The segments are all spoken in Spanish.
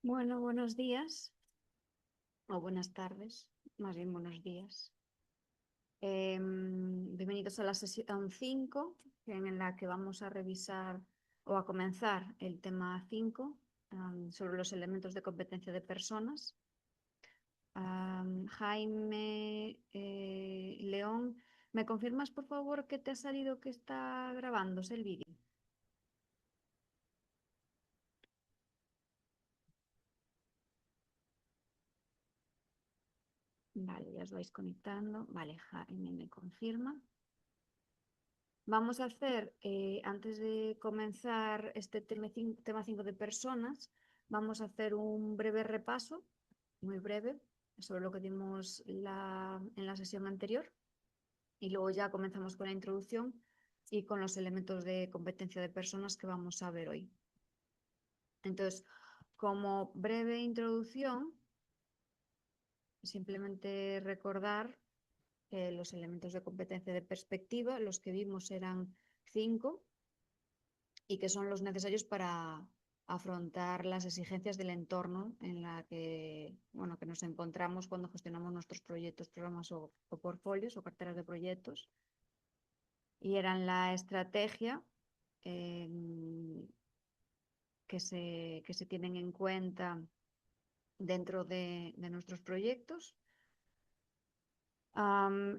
Bueno, buenos días o buenas tardes, más bien buenos días. Bienvenidos a la sesión 5, en la que vamos a revisar o a comenzar el tema 5 sobre los elementos de competencia de personas. Jaime León, ¿me confirmas por favor que te ha salido que está grabándose el vídeo? Vale, ya os vais conectando. Vale, Jaime me confirma. Vamos a hacer, antes de comenzar este tema 5 de personas, vamos a hacer un breve repaso, muy breve, sobre lo que dimos en la sesión anterior y luego ya comenzamos con la introducción y con los elementos de competencia de personas que vamos a ver hoy. Entonces, como breve introducción, simplemente recordar que los elementos de competencia de perspectiva, los que vimos eran 5 y que son los necesarios para afrontar las exigencias del entorno en la que, bueno, que nos encontramos cuando gestionamos nuestros proyectos, programas o portfolios o carteras de proyectos. Y eran la estrategia que se tienen en cuenta dentro de nuestros proyectos,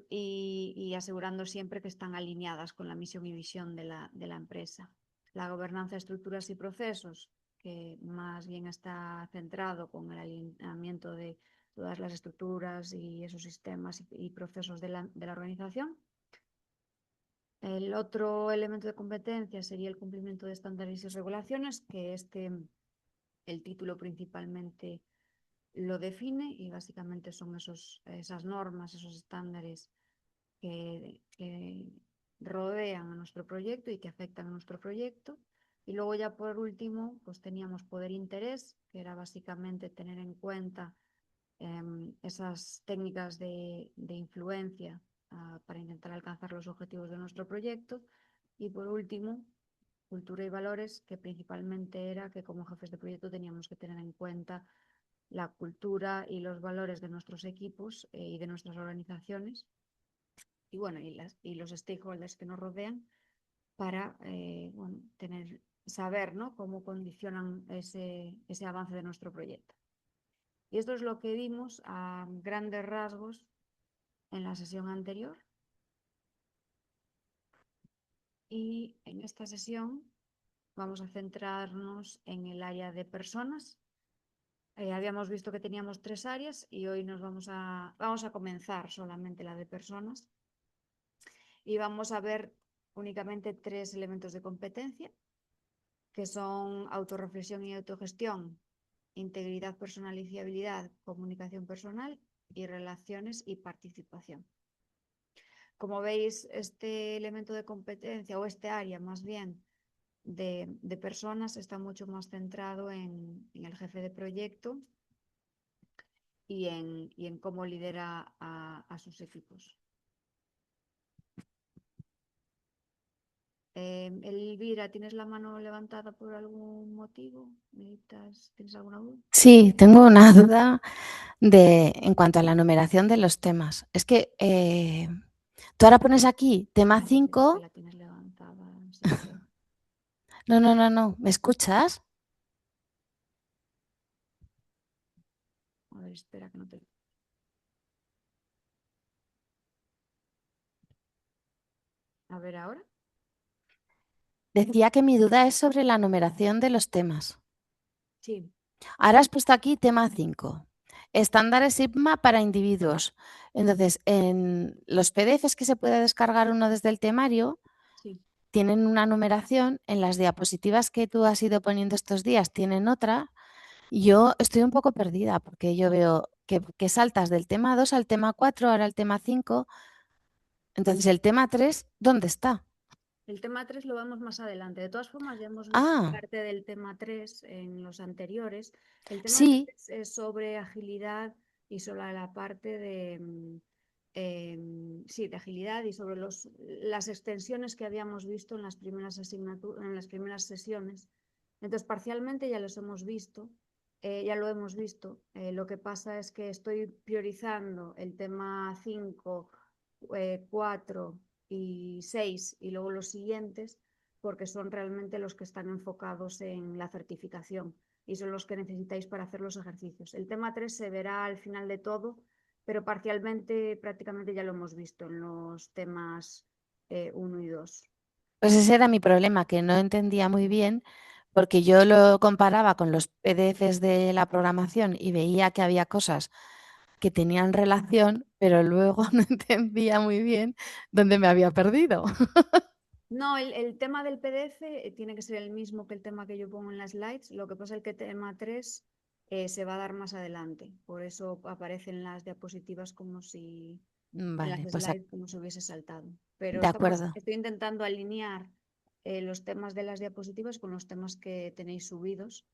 y asegurando siempre que están alineadas con la misión y visión de la empresa. La gobernanza, estructuras y procesos, que más bien está centrado con el alineamiento de todas las estructuras y esos sistemas y procesos de la organización. El otro elemento de competencia sería el cumplimiento de estándares y regulaciones, que el título principalmente lo define y básicamente son esas normas, esos estándares que rodean a nuestro proyecto y que afectan a nuestro proyecto. Y luego ya por último, pues teníamos poder e interés, que era básicamente tener en cuenta esas técnicas de influencia para intentar alcanzar los objetivos de nuestro proyecto. Y por último, cultura y valores, que principalmente era que como jefes de proyecto teníamos que tener en cuenta la cultura y los valores de nuestros equipos y de nuestras organizaciones y, bueno, y los stakeholders que nos rodean para saber, ¿no?, cómo condicionan ese avance de nuestro proyecto. Y esto es lo que vimos a grandes rasgos en la sesión anterior. Y en esta sesión vamos a centrarnos en el área de personas. Habíamos visto que teníamos 3 áreas y hoy vamos a comenzar solamente la de personas. Y vamos a ver únicamente 3 elementos de competencia, que son autorreflexión y autogestión, integridad personal y fiabilidad, comunicación personal y relaciones y participación. Como veis, este elemento de competencia, o este área más bien de personas, está mucho más centrado en el jefe de proyecto y en cómo lidera a sus equipos. Elvira, ¿tienes la mano levantada por algún motivo? ¿Tienes alguna duda? Sí, tengo una duda en cuanto a la numeración de los temas. Es que tú ahora pones aquí tema Ay, que 5. la tienes levantada sin querer. No. ¿Me escuchas? A ver, espera que no te... A ver, ahora. Decía que mi duda es sobre la numeración de los temas. Sí. Ahora has puesto aquí tema 5. Estándares Sigma para individuos. Entonces, en los PDFs que se puede descargar uno desde el temario, Sí. tienen una numeración. En las diapositivas que tú has ido poniendo estos días tienen otra. Yo estoy un poco perdida porque yo veo que saltas del tema 2 al tema 4, ahora al tema 5. Entonces, el tema 3, ¿dónde está? El tema 3 lo vemos más adelante. De todas formas, ya hemos visto Ah, parte del tema 3 en los anteriores. El tema sí, 3 es sobre agilidad y sobre la parte de agilidad y sobre las extensiones que habíamos visto en las primeras sesiones. Entonces, parcialmente ya los hemos visto ya lo hemos visto. Lo que pasa es que estoy priorizando el tema 5, 4 y 6 y luego los siguientes, porque son realmente los que están enfocados en la certificación y son los que necesitáis para hacer los ejercicios. El tema 3 se verá al final de todo, pero parcialmente, prácticamente ya lo hemos visto en los temas 1 y 2. Pues ese era mi problema, que no entendía muy bien, porque yo lo comparaba con los PDFs de la programación y veía que había cosas que tenían relación, pero luego no entendía muy bien dónde me había perdido. No, el tema del PDF tiene que ser el mismo que el tema que yo pongo en las slides. Lo que pasa es que el tema 3 se va a dar más adelante. Por eso aparecen las diapositivas como si en las Vale, pues slides como si hubiese saltado. Pero de acuerdo. estoy intentando alinear los temas de las diapositivas con los temas que tenéis subidos,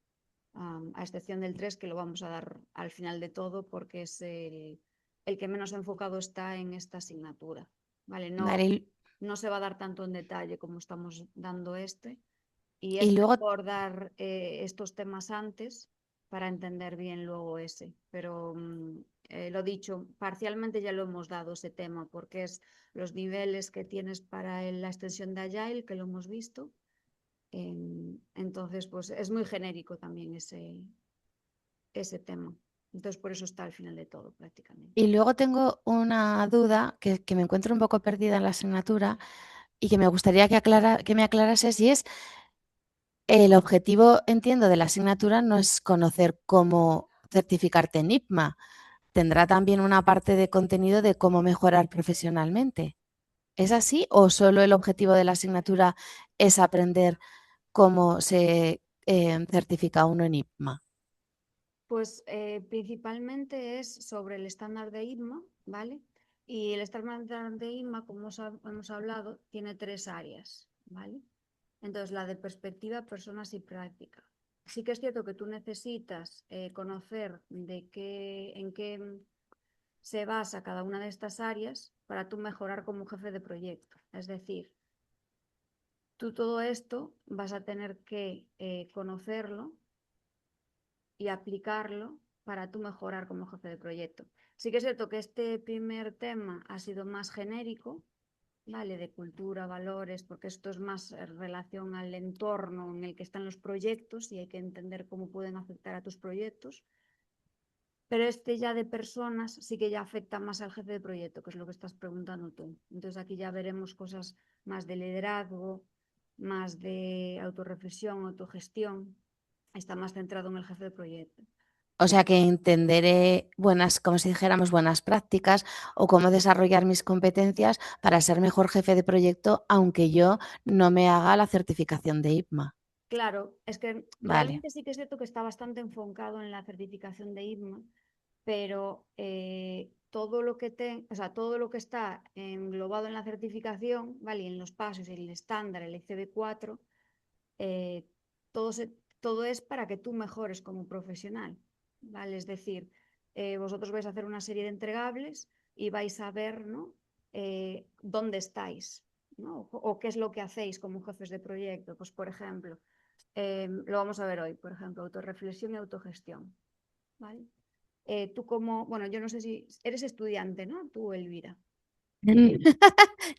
a excepción del 3 que lo vamos a dar al final de todo porque es el que menos enfocado está en esta asignatura. Vale, Vale, no se va a dar tanto en detalle como estamos dando este, y es y luego, mejor dar estos temas antes para entender bien luego ese. Pero lo dicho, parcialmente ya lo hemos dado ese tema, porque es los niveles que tienes para la extensión de Agile, que lo hemos visto. Entonces, pues es muy genérico también ese tema. Entonces, por eso está al final de todo prácticamente. y luego tengo una duda que me encuentro un poco perdida en la asignatura y que me gustaría que me aclarase si es el objetivo, entiendo, de la asignatura no es conocer cómo certificarte en IPMA. Tendrá también una parte de contenido de cómo mejorar profesionalmente. ¿Es así o solo el objetivo de la asignatura es aprender cómo se certifica uno en IPMA? Pues principalmente es sobre el estándar de ITMA, ¿vale? Y el estándar de ITMA, como hemos hablado, tiene 3 áreas, ¿vale? Entonces, la de perspectiva, personas y práctica. Sí que es cierto que tú necesitas conocer en qué se basa cada una de estas áreas para tú mejorar como jefe de proyecto. Es decir, tú todo esto vas a tener que conocerlo y aplicarlo para tú mejorar como jefe de proyecto. Sí que es cierto que este primer tema ha sido más genérico, ¿vale? De cultura, valores, porque esto es más relación al entorno en el que están los proyectos y hay que entender cómo pueden afectar a tus proyectos. Pero este ya de personas sí que ya afecta más al jefe de proyecto, que es lo que estás preguntando tú. Entonces aquí ya veremos cosas más de liderazgo, más de autorreflexión, autogestión. Está más centrado en el jefe de proyecto. O sea que entenderé buenas, como si dijéramos, buenas prácticas o cómo desarrollar mis competencias para ser mejor jefe de proyecto, aunque yo no me haga la certificación de IPMA. Claro, es que Vale. realmente sí que es cierto que está bastante enfocado en la certificación de ITMA, pero o sea, todo lo que está englobado en la certificación, ¿vale? Y en los pasos, el estándar, el ECB4, eh, todo, todo es para que tú mejores como profesional, ¿vale? Es decir, vosotros vais a hacer una serie de entregables y vais a ver, ¿no? Dónde estáis, ¿no? O qué es lo que hacéis como jefes de proyecto. Pues, por ejemplo, lo vamos a ver hoy, por ejemplo, autorreflexión y autogestión, ¿vale? Tú como, bueno, yo no sé si eres estudiante, ¿no? Tú, Elvira.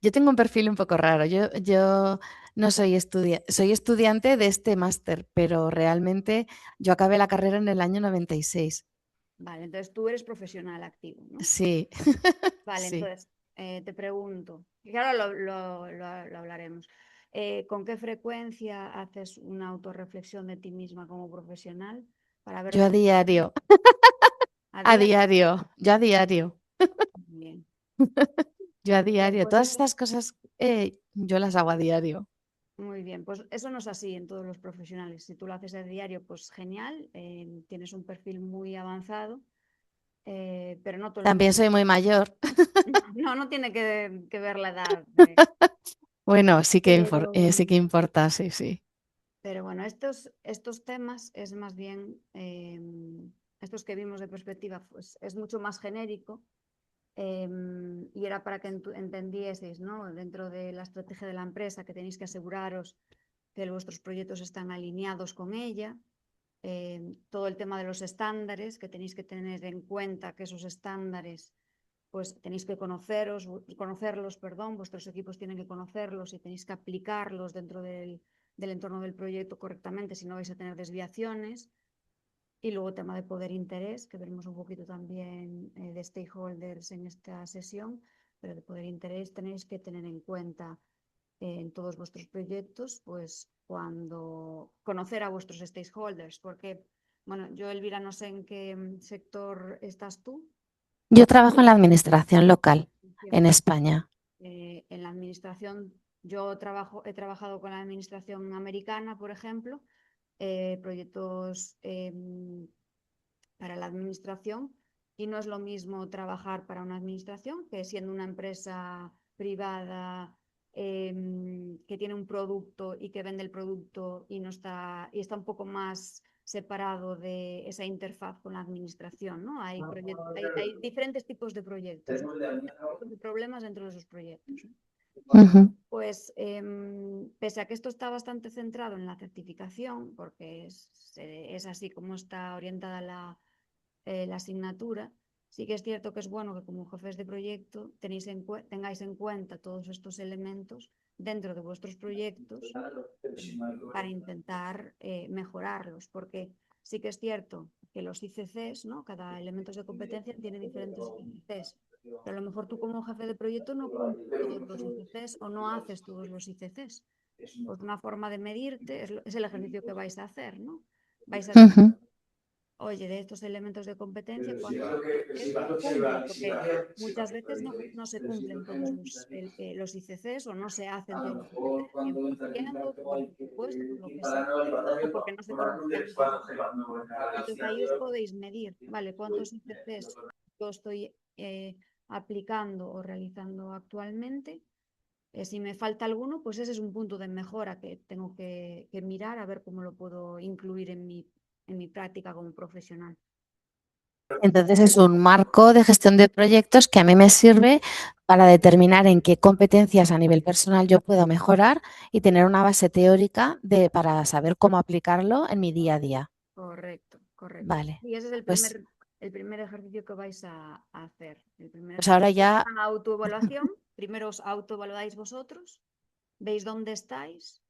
Yo tengo un perfil un poco raro. Yo no soy estudiante, soy estudiante de este máster, pero realmente yo acabé la carrera en el año 96. Vale, entonces tú eres profesional activo, ¿no? Sí, Vale, sí. entonces te pregunto, y ahora lo hablaremos. ¿Con qué frecuencia haces una autorreflexión de ti misma como profesional para ver Yo a dónde estás? diario, A a día de diario, yo a diario, hoy. Bien. yo a Bien, diario. pues Todas eso, estas cosas yo las hago a diario. muy bien. Pues eso no es así en todos los profesionales. Si tú lo haces a diario, pues genial, tienes un perfil muy avanzado, pero no todo el También mundo. soy muy mayor. No, no tiene que ver la edad. Bueno, Pero, sí que importa, sí, sí. pero bueno, estos temas es más bien, estos que vimos de perspectiva, pues es mucho más genérico, y era para que entendieseis, ¿no? Dentro de la estrategia de la empresa que tenéis que aseguraros que vuestros proyectos están alineados con ella, todo el tema de los estándares, que tenéis que tener en cuenta que esos estándares pues tenéis que conocerlos, vuestros equipos tienen que conocerlos y tenéis que aplicarlos dentro del entorno del proyecto correctamente, si no vais a tener desviaciones. Y luego tema de poder e interés, que veremos un poquito también de stakeholders en esta sesión, pero de poder e interés tenéis que tener en cuenta en todos vuestros proyectos, pues cuando conocer a vuestros stakeholders, porque, bueno, yo, Elvira, no sé en qué sector estás tú. Yo trabajo en la administración local en España. En la administración, yo he trabajado con la administración americana, por ejemplo, proyectos para la administración, y no es lo mismo trabajar para una administración que siendo una empresa privada que tiene un producto y que vende el producto y está un poco más separado de esa interfaz con la administración, ¿no? Hay diferentes tipos de proyectos, ¿no? De problemas dentro de esos proyectos, ¿no? Pues pese a que esto está bastante centrado en la certificación, porque es así como está orientada la asignatura, sí que es cierto que es bueno que como jefes de proyecto tengáis en cuenta todos estos elementos dentro de vuestros proyectos para intentar mejorarlos, porque sí que es cierto que los ICCs, ¿no? Cada elemento de competencia tiene diferentes ICCs, pero a lo mejor tú como jefe de proyecto no cumples todos los ICCs o no haces todos los ICCs. Pues una forma de medirte es el ejercicio que vais a hacer, ¿no? Vais a decir, oye, de estos elementos de competencia, ¿cuántos cumplo? Porque muchas veces no se cumplen todos los ICCs o no se hacen todos los ICCs, bien por tiempo, por presupuesto, por lo que sea, o porque no se conocían esas necesidades. Entonces ahí os podéis medir, ¿vale? ¿Cuántos ICCs yo estoy aplicando o realizando actualmente? Si me falta alguno, pues ese es un punto de mejora que tengo que mirar a ver cómo lo puedo incluir en mi práctica como profesional. Entonces es un marco de gestión de proyectos que a mí me sirve para determinar en qué competencias a nivel personal yo puedo mejorar y tener una base teórica para saber cómo aplicarlo en mi día a día. Correcto, correcto. Vale. Y ese es el primer ejercicio que vais a hacer. Pues ahora ya. Una autoevaluación. Primero os autoevaluáis vosotros, veis dónde estáis.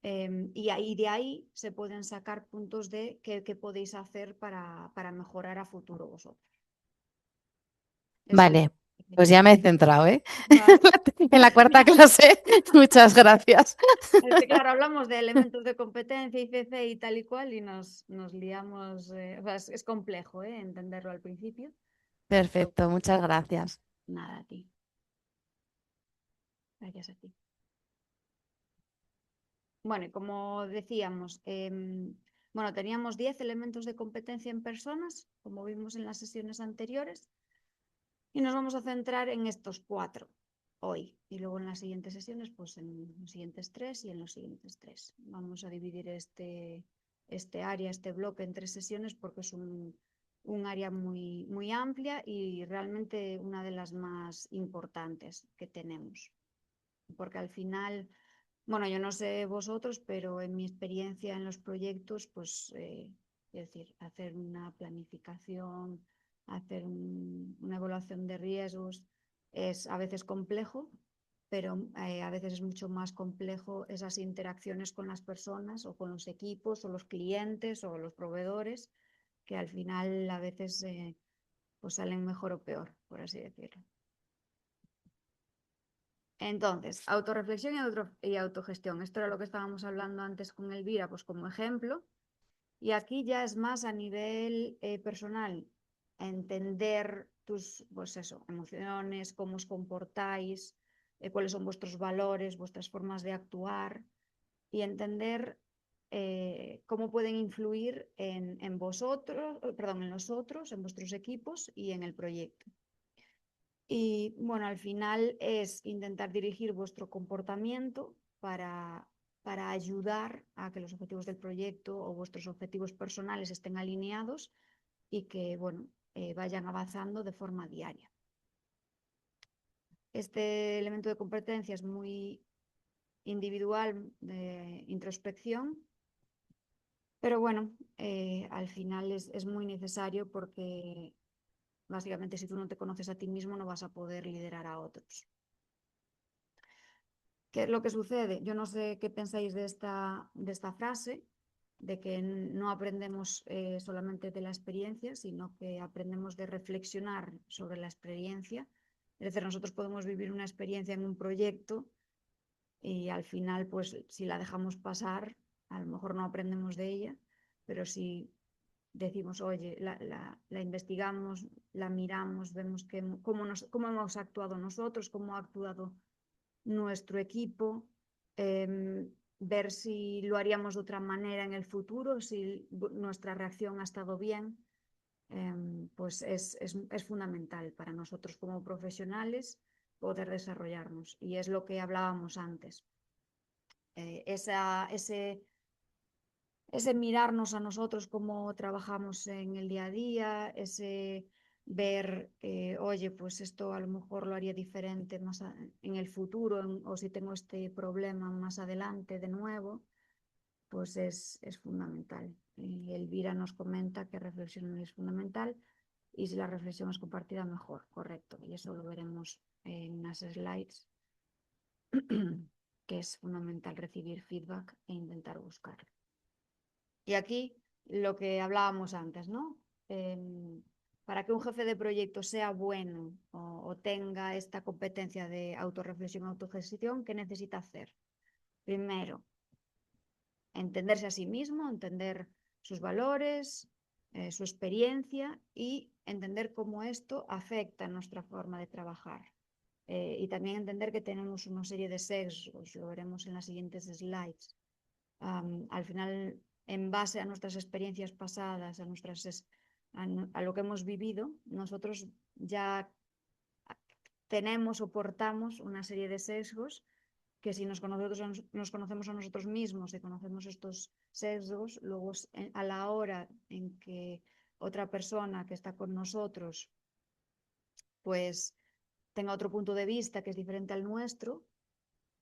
Y ahí de ahí se pueden sacar puntos de qué podéis hacer para mejorar a futuro vosotros. Vale, pues ya me he centrado, ¿eh? Vale. En la cuarta clase. Muchas gracias. Es que, claro, hablamos de elementos de competencia, ICC y tal y cual, y nos liamos. O sea, es complejo entenderlo al principio. Perfecto, muchas gracias. Nada, a ti. Gracias a ti. Bueno, y como decíamos, bueno, teníamos 10 elementos de competencia en personas, como vimos en las sesiones anteriores, y nos vamos a centrar en estos 4 hoy. Y luego en las siguientes sesiones, pues en los siguientes 3 y en los siguientes 3. Vamos a dividir este área, este bloque en 3 sesiones porque es un área muy, muy amplia y realmente una de las más importantes que tenemos. Porque al final, bueno, yo no sé vosotros, pero en mi experiencia en los proyectos, pues, es decir, hacer una planificación, hacer una evaluación de riesgos es a veces complejo, pero a veces es mucho más complejo esas interacciones con las personas o con los equipos o los clientes o los proveedores, que al final a veces pues salen mejor o peor, por así decirlo. Entonces, autorreflexión y autogestión. Esto era lo que estábamos hablando antes con Elvira, pues como ejemplo. Y aquí ya es más a nivel personal, entender tus, pues eso, emociones, cómo os comportáis, cuáles son vuestros valores, vuestras formas de actuar y entender cómo pueden influir en vosotros, perdón, en los otros, en vuestros equipos y en el proyecto. Y bueno, al final es intentar dirigir vuestro comportamiento para ayudar a que los objetivos del proyecto o vuestros objetivos personales estén alineados y que, bueno, vayan avanzando de forma diaria. Este elemento de competencia es muy individual, de introspección, Pero bueno, al final es muy necesario porque básicamente si tú no te conoces a ti mismo no vas a poder liderar a otros. ¿Qué es lo que sucede? Yo no sé qué pensáis de esta frase, de que no aprendemos solamente de la experiencia, sino que aprendemos de reflexionar sobre la experiencia. Es decir, nosotros podemos vivir una experiencia en un proyecto y al final, pues si la dejamos pasar, a lo mejor no aprendemos de ella, pero si decimos, oye, la investigamos, la miramos, vemos cómo hemos actuado nosotros, cómo ha actuado nuestro equipo, ver si lo haríamos de otra manera en el futuro, si nuestra reacción ha estado bien, pues es fundamental para nosotros como profesionales poder desarrollarnos. Y es lo que hablábamos antes. Ese mirarnos a nosotros cómo trabajamos en el día a día, ese ver, oye, pues esto a lo mejor lo haría diferente en el futuro, o si tengo este problema más adelante de nuevo, pues es fundamental. Elvira nos comenta que reflexionar es fundamental y si la reflexión es compartida, mejor, correcto. Y eso lo veremos en unas slides, que es fundamental recibir feedback e intentar buscarlo. Y aquí lo que hablábamos antes, ¿no? Para que un jefe de proyecto sea bueno o tenga esta competencia de autorreflexión, autogestión, ¿qué necesita hacer? Primero, entenderse a sí mismo, entender sus valores, su experiencia y entender cómo esto afecta nuestra forma de trabajar. Y también entender que tenemos una serie de sesgos, lo veremos en las siguientes slides. Al final, en base a nuestras experiencias pasadas, a lo que hemos vivido, nosotros ya tenemos o portamos una serie de sesgos que si nos conocemos a nosotros mismos y conocemos estos sesgos, luego a la hora en que otra persona que está con nosotros pues tenga otro punto de vista que es diferente al nuestro,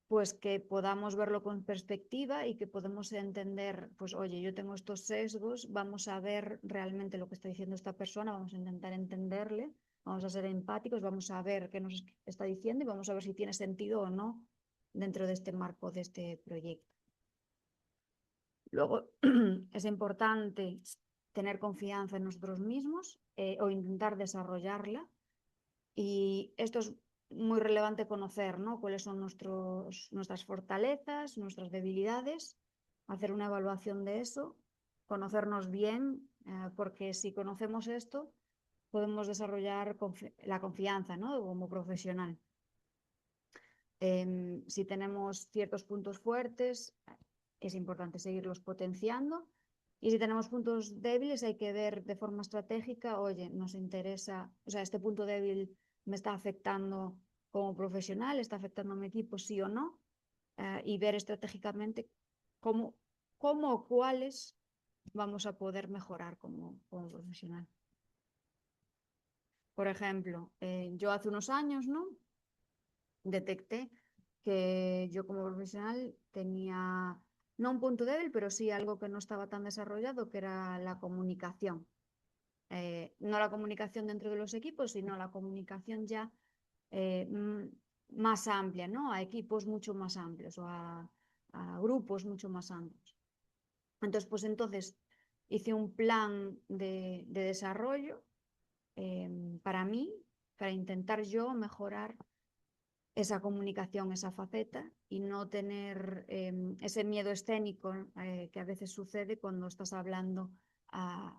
pues que podamos verlo con perspectiva y que podemos entender, pues oye, yo tengo estos sesgos, vamos a ver realmente lo que está diciendo esta persona, vamos a intentar entenderle, vamos a ser empáticos, vamos a ver qué nos está diciendo y vamos a ver si tiene sentido o no dentro de este marco de este proyecto. Luego, es importante tener confianza en nosotros mismos o intentar desarrollarla. Y esto es muy relevante conocer, ¿no? Cuáles son nuestras fortalezas, nuestras debilidades, hacer una evaluación de eso, conocernos bien, porque si conocemos esto, podemos desarrollar la confianza, ¿no? Como profesional. Si tenemos ciertos puntos fuertes, es importante seguirlos potenciando. Y si tenemos puntos débiles, hay que ver de forma estratégica, oye, nos interesa, o sea, este punto débil me está afectando como profesional, está afectando a mi equipo, sí o no, y ver estratégicamente cómo o cuáles vamos a poder mejorar como profesional. Por ejemplo, yo hace unos años, ¿no? Detecté que yo como profesional tenía no un punto débil, pero sí algo que no estaba tan desarrollado, que era la comunicación. No la comunicación dentro de los equipos, sino la comunicación ya más amplia, ¿no? A equipos mucho más amplios o a grupos mucho más amplios. Entonces hice un plan de desarrollo para mí, para intentar yo mejorar esa comunicación, esa faceta y no tener ese miedo escénico que a veces sucede cuando estás hablando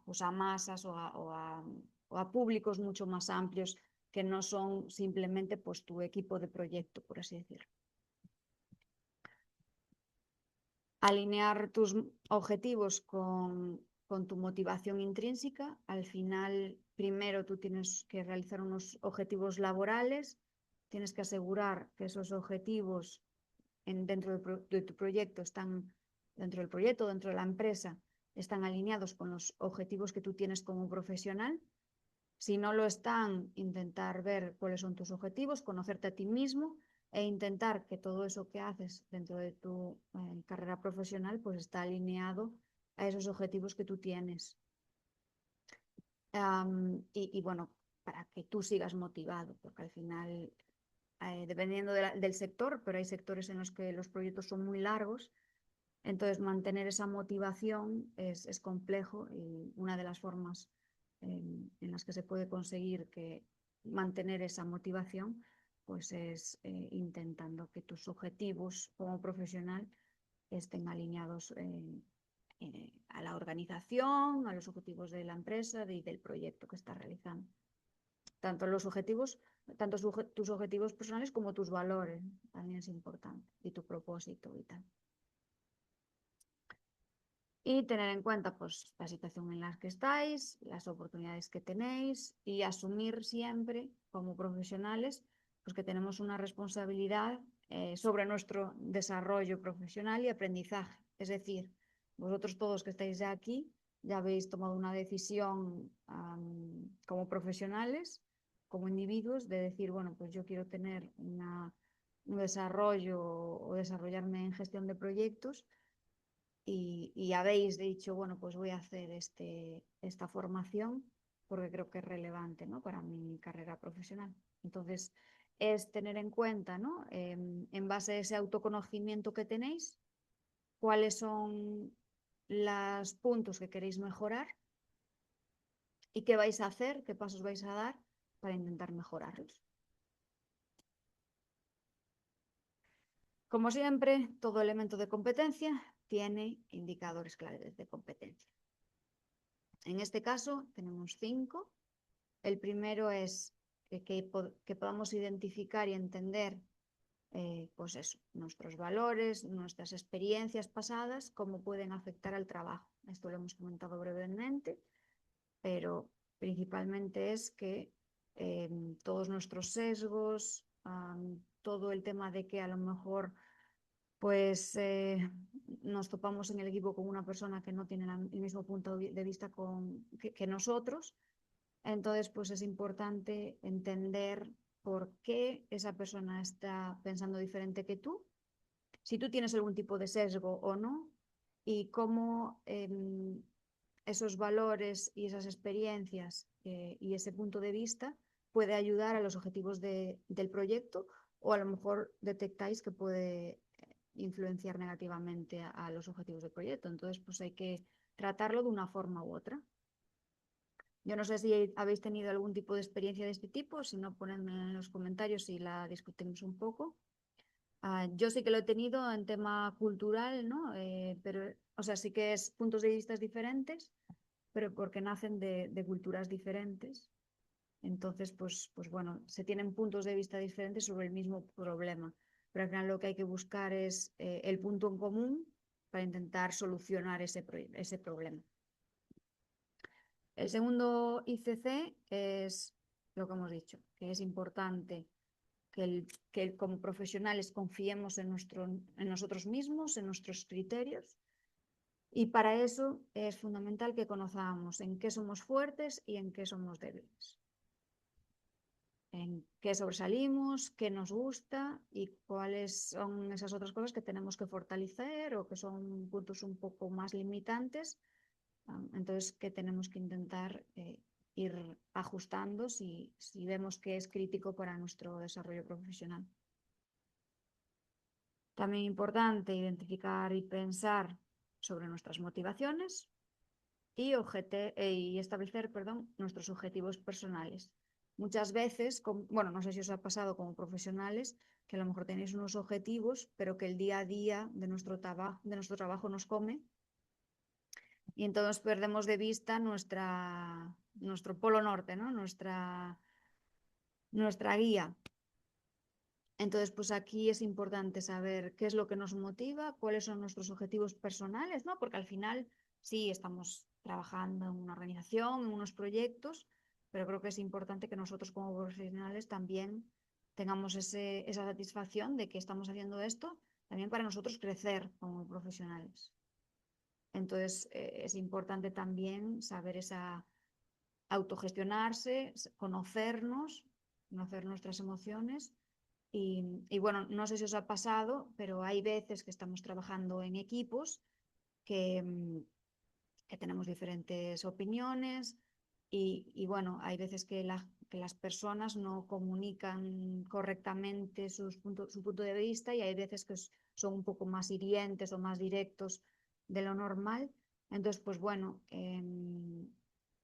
pues a masas o a públicos mucho más amplios que no son simplemente pues, tu equipo de proyecto, por así decirlo. Alinear tus objetivos con tu motivación intrínseca. Al final, primero tú tienes que realizar unos objetivos laborales. Tienes que asegurar que esos objetivos dentro de tu proyecto están, dentro del proyecto, dentro de la empresa, están alineados con los objetivos que tú tienes como profesional. Si no lo están, intentar ver cuáles son tus objetivos, conocerte a ti mismo e intentar que todo eso que haces dentro de tu carrera profesional pues está alineado a esos objetivos que tú tienes. Y bueno, para que tú sigas motivado, porque al final, dependiendo del sector, pero hay sectores en los que los proyectos son muy largos, entonces mantener esa motivación es complejo, y una de las formas en las que se puede conseguir mantener esa motivación pues es intentando que tus objetivos como profesional estén alineados a la organización, a los objetivos de la empresa y del proyecto que estás realizando. Tanto tus objetivos personales como tus valores también es importante, y tu propósito y tal. Y tener en cuenta pues la situación en la que estáis, las oportunidades que tenéis, y asumir siempre como profesionales pues que tenemos una responsabilidad sobre nuestro desarrollo profesional y aprendizaje. Es decir, vosotros todos que estáis ya aquí ya habéis tomado una decisión como profesionales, como individuos, de decir, bueno, pues yo quiero tener un desarrollo o desarrollarme en gestión de proyectos. Y habéis dicho, bueno, pues voy a hacer esta formación porque creo que es relevante, ¿no?, para mi carrera profesional. Entonces, es tener en cuenta, ¿no?, en base a ese autoconocimiento que tenéis, cuáles son los puntos que queréis mejorar y qué vais a hacer, qué pasos vais a dar para intentar mejorarlos. Como siempre, todo elemento de competencia tiene indicadores claves de competencia. En este caso tenemos 5. El primero es que podamos identificar y entender pues eso, nuestros valores, nuestras experiencias pasadas, cómo pueden afectar al trabajo. Esto lo hemos comentado brevemente, pero principalmente es que todos nuestros sesgos, todo el tema de que a lo mejor pues nos topamos en el equipo con una persona que no tiene el mismo punto de vista que nosotros. Entonces, pues es importante entender por qué esa persona está pensando diferente que tú, si tú tienes algún tipo de sesgo o no, y cómo esos valores y esas experiencias y ese punto de vista puede ayudar a los objetivos del proyecto, o a lo mejor detectáis que puede influenciar negativamente a los objetivos del proyecto. Entonces, pues hay que tratarlo de una forma u otra. Yo no sé si habéis tenido algún tipo de experiencia de este tipo, si no, ponedme en los comentarios y la discutimos un poco. Yo sí que lo he tenido en tema cultural, ¿no? Pero, o sea, sí que es puntos de vista diferentes, pero porque nacen de culturas diferentes. Entonces, pues bueno, se tienen puntos de vista diferentes sobre el mismo problema, pero al final lo que hay que buscar es el punto en común para intentar solucionar ese problema. El segundo ICC es lo que hemos dicho, que es importante que como profesionales confiemos en nosotros mismos, en nuestros criterios, y para eso es fundamental que conozcamos en qué somos fuertes y en qué somos débiles, en qué sobresalimos, qué nos gusta y cuáles son esas otras cosas que tenemos que fortalecer o que son puntos un poco más limitantes. Entonces, que tenemos que intentar ir ajustando si vemos que es crítico para nuestro desarrollo profesional. También importante identificar y pensar sobre nuestras motivaciones y establecer, nuestros objetivos personales. Muchas veces, bueno, no sé si os ha pasado como profesionales, que a lo mejor tenéis unos objetivos, pero que el día a día de nuestro trabajo nos come, y entonces perdemos de vista nuestro polo norte, ¿no? Nuestra guía. Entonces, pues aquí es importante saber qué es lo que nos motiva, cuáles son nuestros objetivos personales, ¿no? Porque al final sí estamos trabajando en una organización, en unos proyectos, pero creo que es importante que nosotros como profesionales también tengamos esa satisfacción de que estamos haciendo esto también para nosotros crecer como profesionales. Entonces, es importante también saber autogestionarse, conocernos, conocer nuestras emociones. Y bueno, no sé si os ha pasado, pero hay veces que estamos trabajando en equipos que que tenemos diferentes opiniones y bueno, hay veces que las personas no comunican correctamente su punto de vista y hay veces que son un poco más hirientes o más directos de lo normal. Entonces, pues bueno, en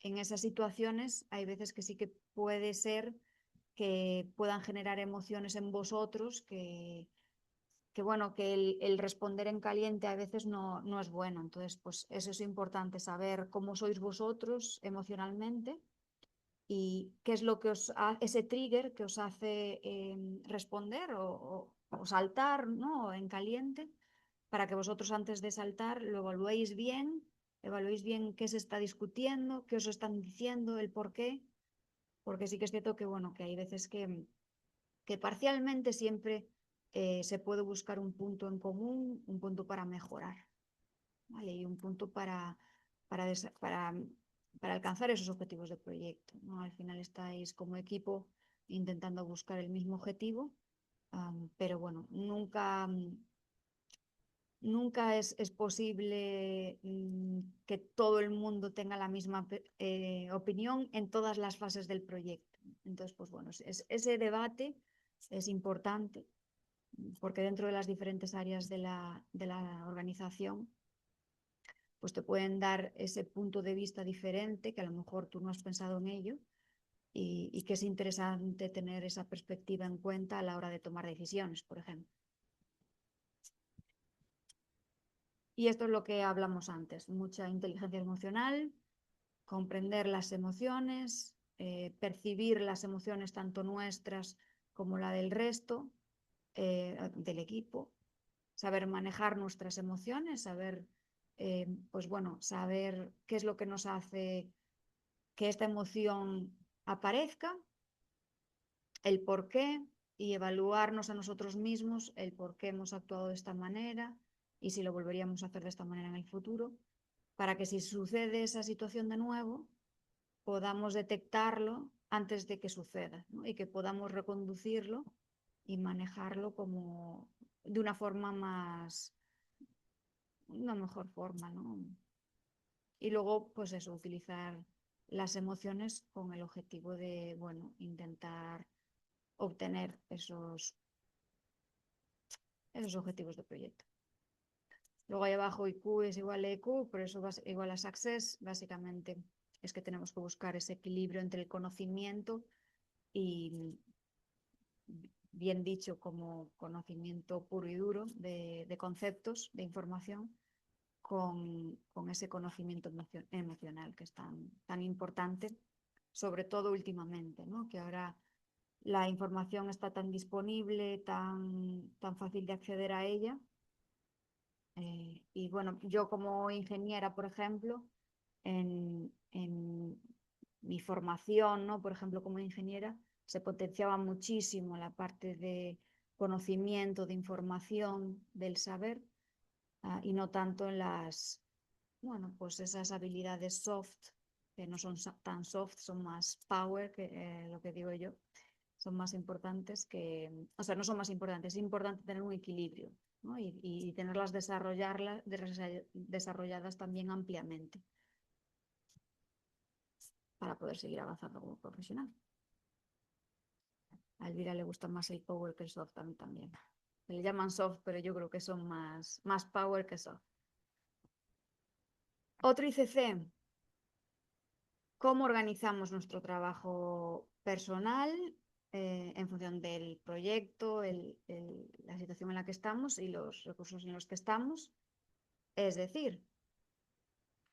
esas situaciones hay veces que sí que puede ser que puedan generar emociones en vosotros que bueno, que el responder en caliente a veces no es bueno. Entonces, pues eso es importante, saber cómo sois vosotros emocionalmente y qué es lo que ese trigger que os hace responder o saltar, ¿no? En caliente, para que vosotros antes de saltar lo evaluéis bien qué se está discutiendo, qué os están diciendo, el por qué, porque sí que es cierto que, bueno, que hay veces que parcialmente siempre se puede buscar un punto en común, un punto para mejorar, ¿vale? Y un punto para, para, para alcanzar esos objetivos de proyecto, ¿no? Al final estáis como equipo intentando buscar el mismo objetivo, pero bueno, nunca es posible que todo el mundo tenga la misma opinión en todas las fases del proyecto. Entonces, pues bueno, ese debate es importante porque dentro de las diferentes áreas de la organización, pues te pueden dar ese punto de vista diferente que a lo mejor tú no has pensado en ello y que es interesante tener esa perspectiva en cuenta a la hora de tomar decisiones, por ejemplo. Y esto es lo que hablamos antes, mucha inteligencia emocional, comprender las emociones, percibir las emociones tanto nuestras como la del resto del equipo, saber manejar nuestras emociones, saber, pues bueno, saber qué es lo que nos hace que esta emoción aparezca, el por qué y evaluarnos a nosotros mismos el por qué hemos actuado de esta manera y si lo volveríamos a hacer de esta manera en el futuro, para que si sucede esa situación de nuevo, podamos detectarlo antes de que suceda, ¿no? Y que podamos reconducirlo y manejarlo como de una forma una mejor forma, ¿no? Y luego, pues eso, utilizar las emociones con el objetivo de, bueno, intentar obtener esos objetivos de proyecto. Luego ahí abajo IQ es igual a EQ, por eso igual a Success. Básicamente es que tenemos que buscar ese equilibrio entre el conocimiento y, bien dicho, como conocimiento puro y duro de conceptos, de información, con ese conocimiento emocional que es tan importante, sobre todo últimamente, ¿no? Que ahora la información está tan disponible, tan fácil de acceder a ella. Y bueno, yo como ingeniera, por ejemplo, en mi formación, ¿no? Por ejemplo, como ingeniera, se potenciaba muchísimo la parte de conocimiento, de información, del saber, y no tanto en bueno, pues esas habilidades soft, que no son tan soft, son más power, que lo que digo yo, son más importantes o sea, no son más importantes, es importante tener un equilibrio, ¿no? Y tenerlas desarrolladas también ampliamente para poder seguir avanzando como profesional. A Elvira le gusta más el power que el soft, a mí también. Se le llaman soft, pero yo creo que son más power que soft. Otro ICC, cómo organizamos nuestro trabajo personal en función del proyecto, la situación en la que estamos y los recursos en los que estamos. Es decir,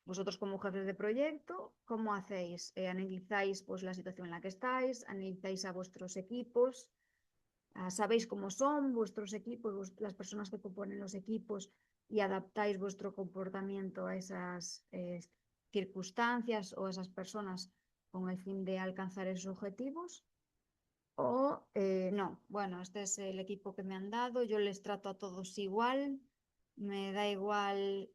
vosotros como jefes de proyecto, ¿cómo hacéis? Analizáis pues, la situación en la que estáis, analizáis a vuestros equipos, sabéis cómo son vuestros equipos, las personas que componen los equipos y adaptáis vuestro comportamiento a esas circunstancias o esas personas con el fin de alcanzar esos objetivos. O no, bueno, este es el equipo que me han dado, yo les trato a todos igual, me da igual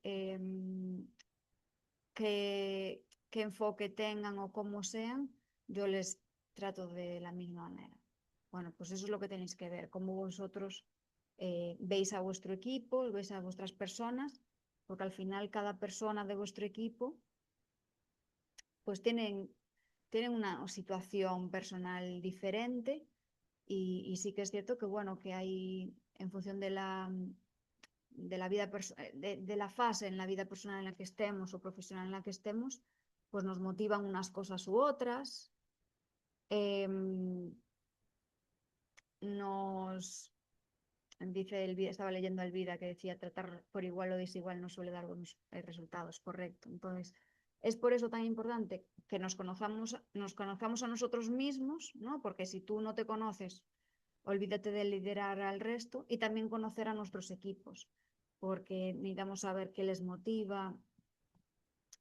qué enfoque tengan o cómo sean, yo les trato de la misma manera. Bueno, pues eso es lo que tenéis que ver, cómo vosotros veis a vuestro equipo, veis a vuestras personas porque al final cada persona de vuestro equipo pues tienen una situación personal diferente y sí que es cierto que, bueno, que hay, en función de la vida de la fase en la vida personal en la que estemos o profesional en la que estemos, pues nos motivan unas cosas u otras. Nos dice Elvira, estaba leyendo a Elvira que decía tratar por igual o desigual no suele dar buenos resultados, correcto. Entonces, es por eso tan importante que nos conozcamos a nosotros mismos, ¿no? Porque si tú no te conoces, olvídate de liderar al resto, y también conocer a nuestros equipos, porque necesitamos saber qué les motiva,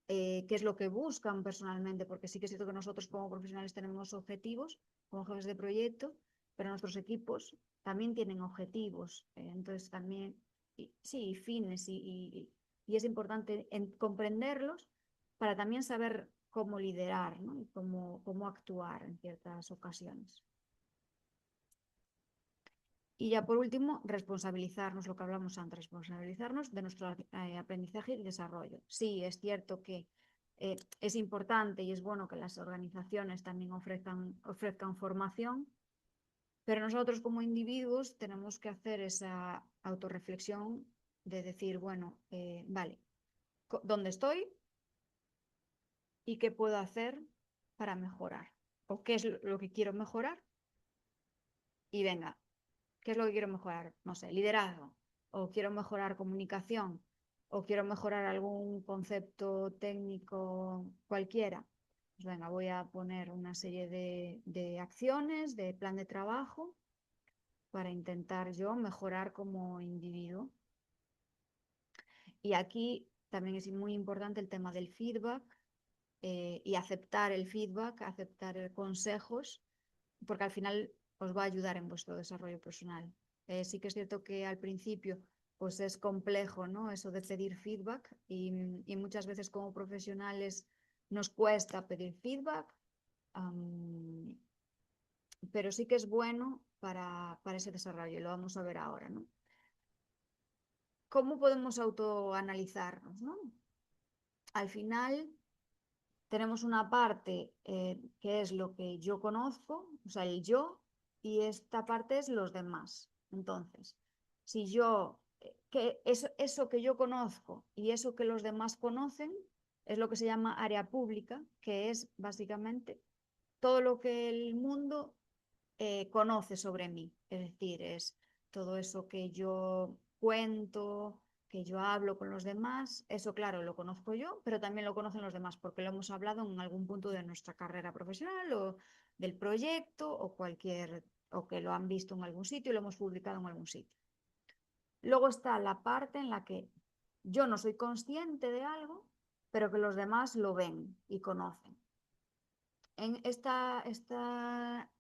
qué es lo que buscan personalmente, porque sí que es cierto que nosotros como profesionales tenemos objetivos como jefes de proyecto, pero nuestros equipos también tienen objetivos, entonces también, sí, fines, y es importante comprenderlos para también saber cómo liderar, ¿no? Y cómo actuar en ciertas ocasiones. Y ya por último, responsabilizarnos, lo que hablamos antes, responsabilizarnos de nuestro aprendizaje y desarrollo. Sí, es cierto que es importante y es bueno que las organizaciones también ofrezcan formación, pero nosotros como individuos tenemos que hacer esa autorreflexión de decir, bueno, vale, ¿dónde estoy y qué puedo hacer para mejorar? ¿O qué es lo que quiero mejorar? Y venga, ¿qué es lo que quiero mejorar? No sé, liderazgo, o quiero mejorar comunicación, o quiero mejorar algún concepto técnico cualquiera. Pues venga, voy a poner una serie de acciones, de plan de trabajo, para intentar yo mejorar como individuo. Y aquí también es muy importante el tema del feedback, y aceptar el feedback, aceptar consejos, porque al final os va a ayudar en vuestro desarrollo personal. Sí que es cierto que al principio pues es complejo, ¿no? Eso de pedir feedback, y muchas veces como profesionales nos cuesta pedir feedback, pero sí que es bueno para ese desarrollo, y lo vamos a ver ahora, ¿no? ¿Cómo podemos autoanalizarnos, ¿no? Al final tenemos una parte que es lo que yo conozco, o sea, el yo, y esta parte es los demás. Entonces, si yo, que eso que yo conozco y eso que los demás conocen, es lo que se llama área pública, que es básicamente todo lo que el mundo conoce sobre mí. Es decir, es todo eso que yo cuento, que yo hablo con los demás. Eso, claro, lo conozco yo, pero también lo conocen los demás porque lo hemos hablado en algún punto de nuestra carrera profesional o del proyecto o que lo han visto en algún sitio y lo hemos publicado en algún sitio. Luego está la parte en la que yo no soy consciente de algo, pero que los demás lo ven y conocen. En esta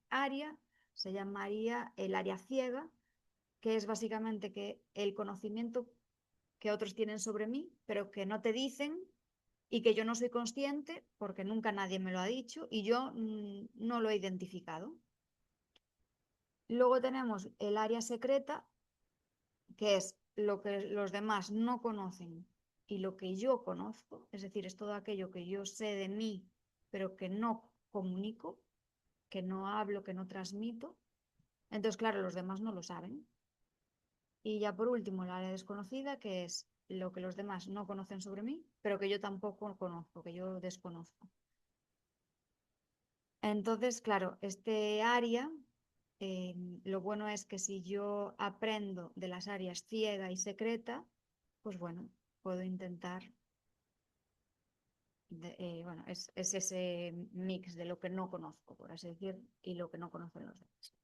área se llamaría el área ciega, que es básicamente que el conocimiento que otros tienen sobre mí, pero que no te dicen y que yo no soy consciente porque nunca nadie me lo ha dicho y yo no lo he identificado. Luego tenemos el área secreta, que es lo que los demás no conocen y lo que yo conozco, es decir, es todo aquello que yo sé de mí, pero que no comunico, que no hablo, que no transmito. Entonces, claro, los demás no lo saben. Y ya por último, la área desconocida, que es lo que los demás no conocen sobre mí, pero que yo tampoco conozco, que yo desconozco. Entonces, claro, este área, lo bueno es que si yo aprendo de las áreas ciega y secreta, pues bueno, puedo intentar, bueno, es ese mix de lo que no conozco, por así decir, y lo que no conocen los demás.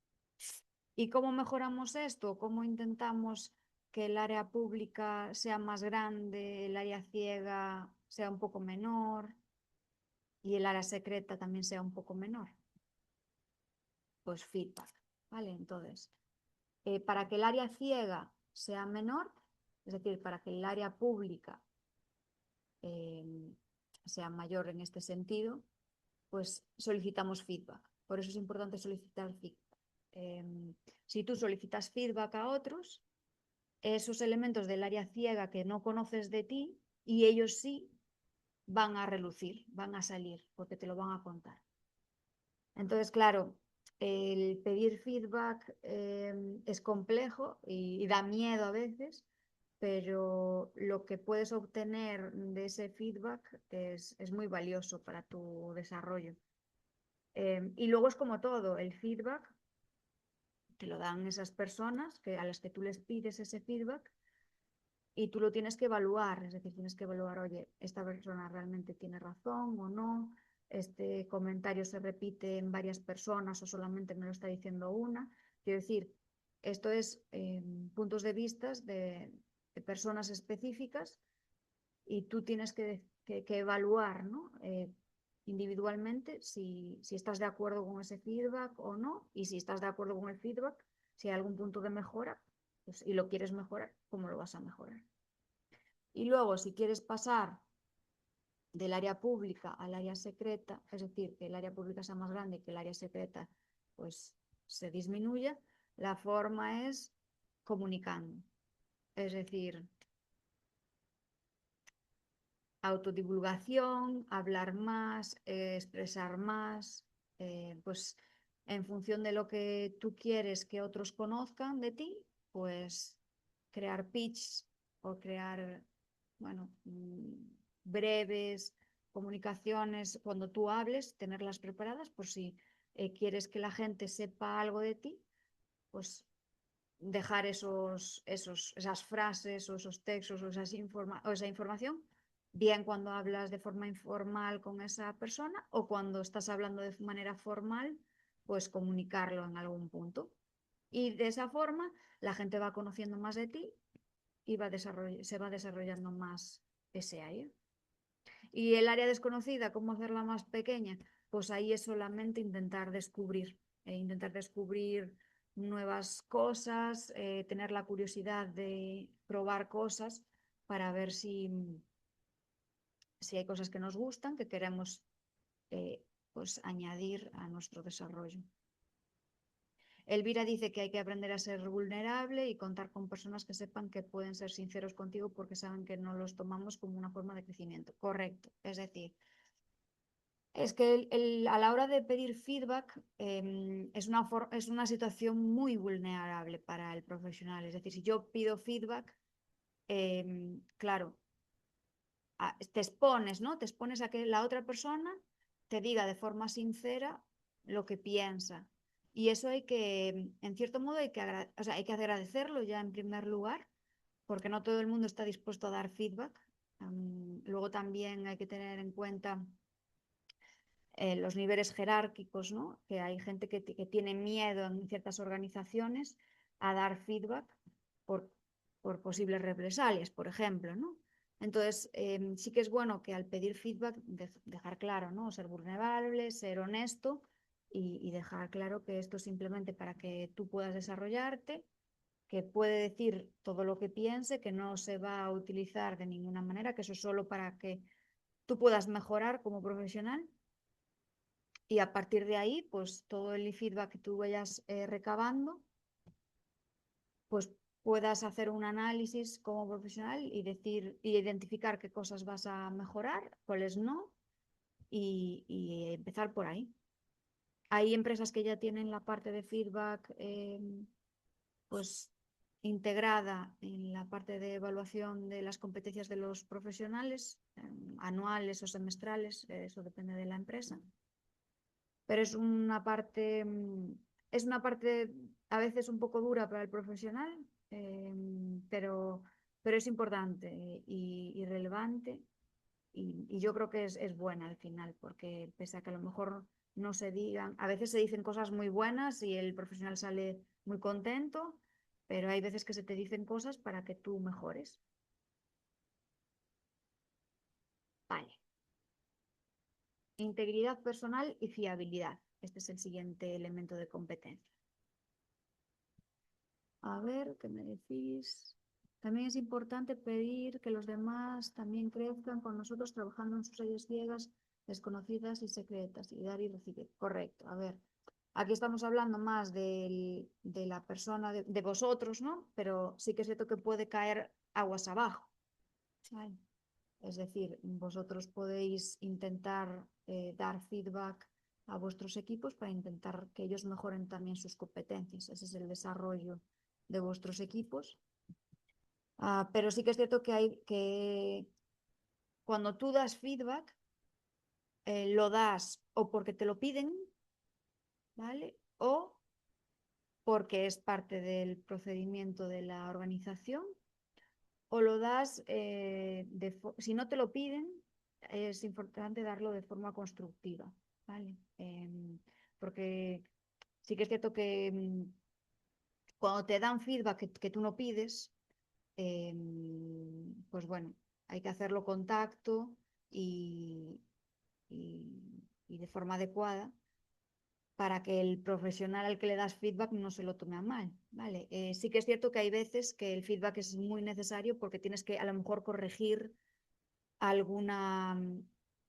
¿Y cómo mejoramos esto? ¿Cómo intentamos que el área pública sea más grande, el área ciega sea un poco menor y el área secreta también sea un poco menor? Pues feedback, ¿vale? Entonces, para que el área ciega sea menor, es decir, para que el área pública sea mayor en este sentido, pues solicitamos feedback. Por eso es importante solicitar feedback. Si tú solicitas feedback a otros, esos elementos del área ciega que no conoces de ti y ellos sí van a relucir, van a salir, porque te lo van a contar. Entonces, claro, el pedir feedback es complejo y da miedo a veces, pero lo que puedes obtener de ese feedback es muy valioso para tu desarrollo. Y luego es como todo, el feedback te lo dan esas personas a las que tú les pides ese feedback y tú lo tienes que evaluar, es decir, tienes que evaluar, oye, esta persona realmente tiene razón o no, este comentario se repite en varias personas o solamente me lo está diciendo una. Quiero decir, esto es puntos de vista de personas específicas y tú tienes que evaluar, ¿no? Individualmente si estás de acuerdo con ese feedback o no, y si estás de acuerdo con el feedback, si hay algún punto de mejora pues, y lo quieres mejorar, ¿cómo lo vas a mejorar? Y luego, si quieres pasar del área pública al área secreta, es decir, que el área pública sea más grande y que el área secreta pues, se disminuya, la forma es comunicando. Es decir, autodivulgación, hablar más, expresar más, pues en función de lo que tú quieres que otros conozcan de ti, pues crear pitch o crear, bueno, breves comunicaciones cuando tú hables, tenerlas preparadas por si quieres que la gente sepa algo de ti, pues dejar esas frases o esos textos o esa información, bien cuando hablas de forma informal con esa persona o cuando estás hablando de manera formal, pues comunicarlo en algún punto. Y de esa forma la gente va conociendo más de ti y se va desarrollando más ese área. Y el área desconocida, ¿cómo hacerla más pequeña? Pues ahí es solamente intentar descubrir nuevas cosas, tener la curiosidad de probar cosas para ver si hay cosas que nos gustan, que queremos pues añadir a nuestro desarrollo. Elvira dice que hay que aprender a ser vulnerable y contar con personas que sepan que pueden ser sinceros contigo porque saben que no los tomamos como una forma de crecimiento. Correcto. Es decir, es que a la hora de pedir feedback es una situación muy vulnerable para el profesional. Es decir, si yo pido feedback, claro, te expones, ¿no? Te expones a que la otra persona te diga de forma sincera lo que piensa. Y eso hay que, en cierto modo, hay que agradecerlo ya en primer lugar, porque no todo el mundo está dispuesto a dar feedback. Luego también hay que tener en cuenta los niveles jerárquicos, ¿no? Que hay gente que tiene miedo en ciertas organizaciones a dar feedback por posibles represalias, por ejemplo, ¿no? Entonces, sí que es bueno que al pedir feedback dejar claro, ¿no? Ser vulnerable, ser honesto y dejar claro que esto es simplemente para que tú puedas desarrollarte, que puede decir todo lo que piense, que no se va a utilizar de ninguna manera, que eso es solo para que tú puedas mejorar como profesional. Y a partir de ahí, pues todo el feedback que tú vayas recabando, pues puedas hacer un análisis como profesional y identificar qué cosas vas a mejorar, cuáles no, y empezar por ahí. Hay empresas que ya tienen la parte de feedback pues integrada en la parte de evaluación de las competencias de los profesionales, anuales o semestrales, eso depende de la empresa. Pero es una parte a veces un poco dura para el profesional, pero es importante y relevante y yo creo que es buena al final, porque pese a que a lo mejor no se digan, a veces se dicen cosas muy buenas y el profesional sale muy contento, pero hay veces que se te dicen cosas para que tú mejores. Vale. Integridad personal y fiabilidad. Este es el siguiente elemento de competencia. A ver, ¿qué me decís? También es importante pedir que los demás también crezcan con nosotros trabajando en sus áreas ciegas, desconocidas y secretas, y dar y recibir. Correcto. A ver, Aquí estamos hablando más de la persona, de vosotros, ¿no? Pero sí que es cierto que puede caer aguas abajo, ¿vale? Es decir, vosotros podéis intentar dar feedback a vuestros equipos para intentar que ellos mejoren también sus competencias. Ese es el desarrollo de vuestros equipos. Pero sí que es cierto que hay que cuando tú das feedback, lo das o porque te lo piden, ¿vale? O porque es parte del procedimiento de la organización, o lo das, si no te lo piden, es importante darlo de forma constructiva, ¿vale? Porque sí que es cierto que cuando te dan feedback que tú no pides, pues bueno, hay que hacerlo con tacto y, y de forma adecuada para que el profesional al que le das feedback no se lo tome a mal, ¿vale? Sí que es cierto que hay veces que el feedback es muy necesario porque tienes que a lo mejor corregir alguna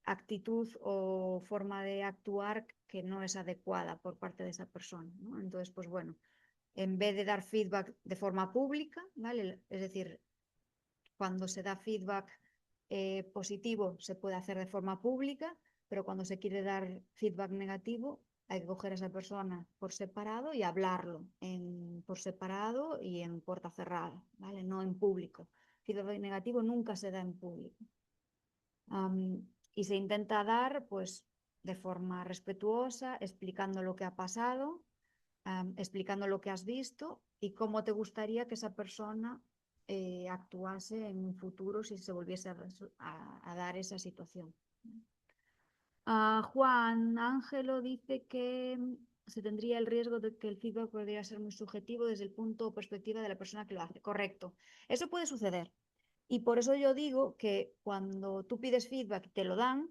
actitud o forma de actuar que no es adecuada por parte de esa persona, ¿no? Entonces, pues bueno, en vez de dar feedback de forma pública, ¿vale? Es decir, cuando se da feedback positivo se puede hacer de forma pública, pero cuando se quiere dar feedback negativo hay que coger a esa persona por separado y hablarlo por separado y en puerta cerrada, ¿vale? No en público. Feedback negativo nunca se da en público. Y se intenta dar pues de forma respetuosa, explicando lo que ha pasado, explicando lo que has visto y cómo te gustaría que esa persona actuase en un futuro si se volviese a dar esa situación. Juan Ángelo dice que se tendría el riesgo de que el feedback podría ser muy subjetivo desde el punto o perspectiva de la persona que lo hace. Correcto. Eso puede suceder. Y por eso yo digo que cuando tú pides feedback y te lo dan,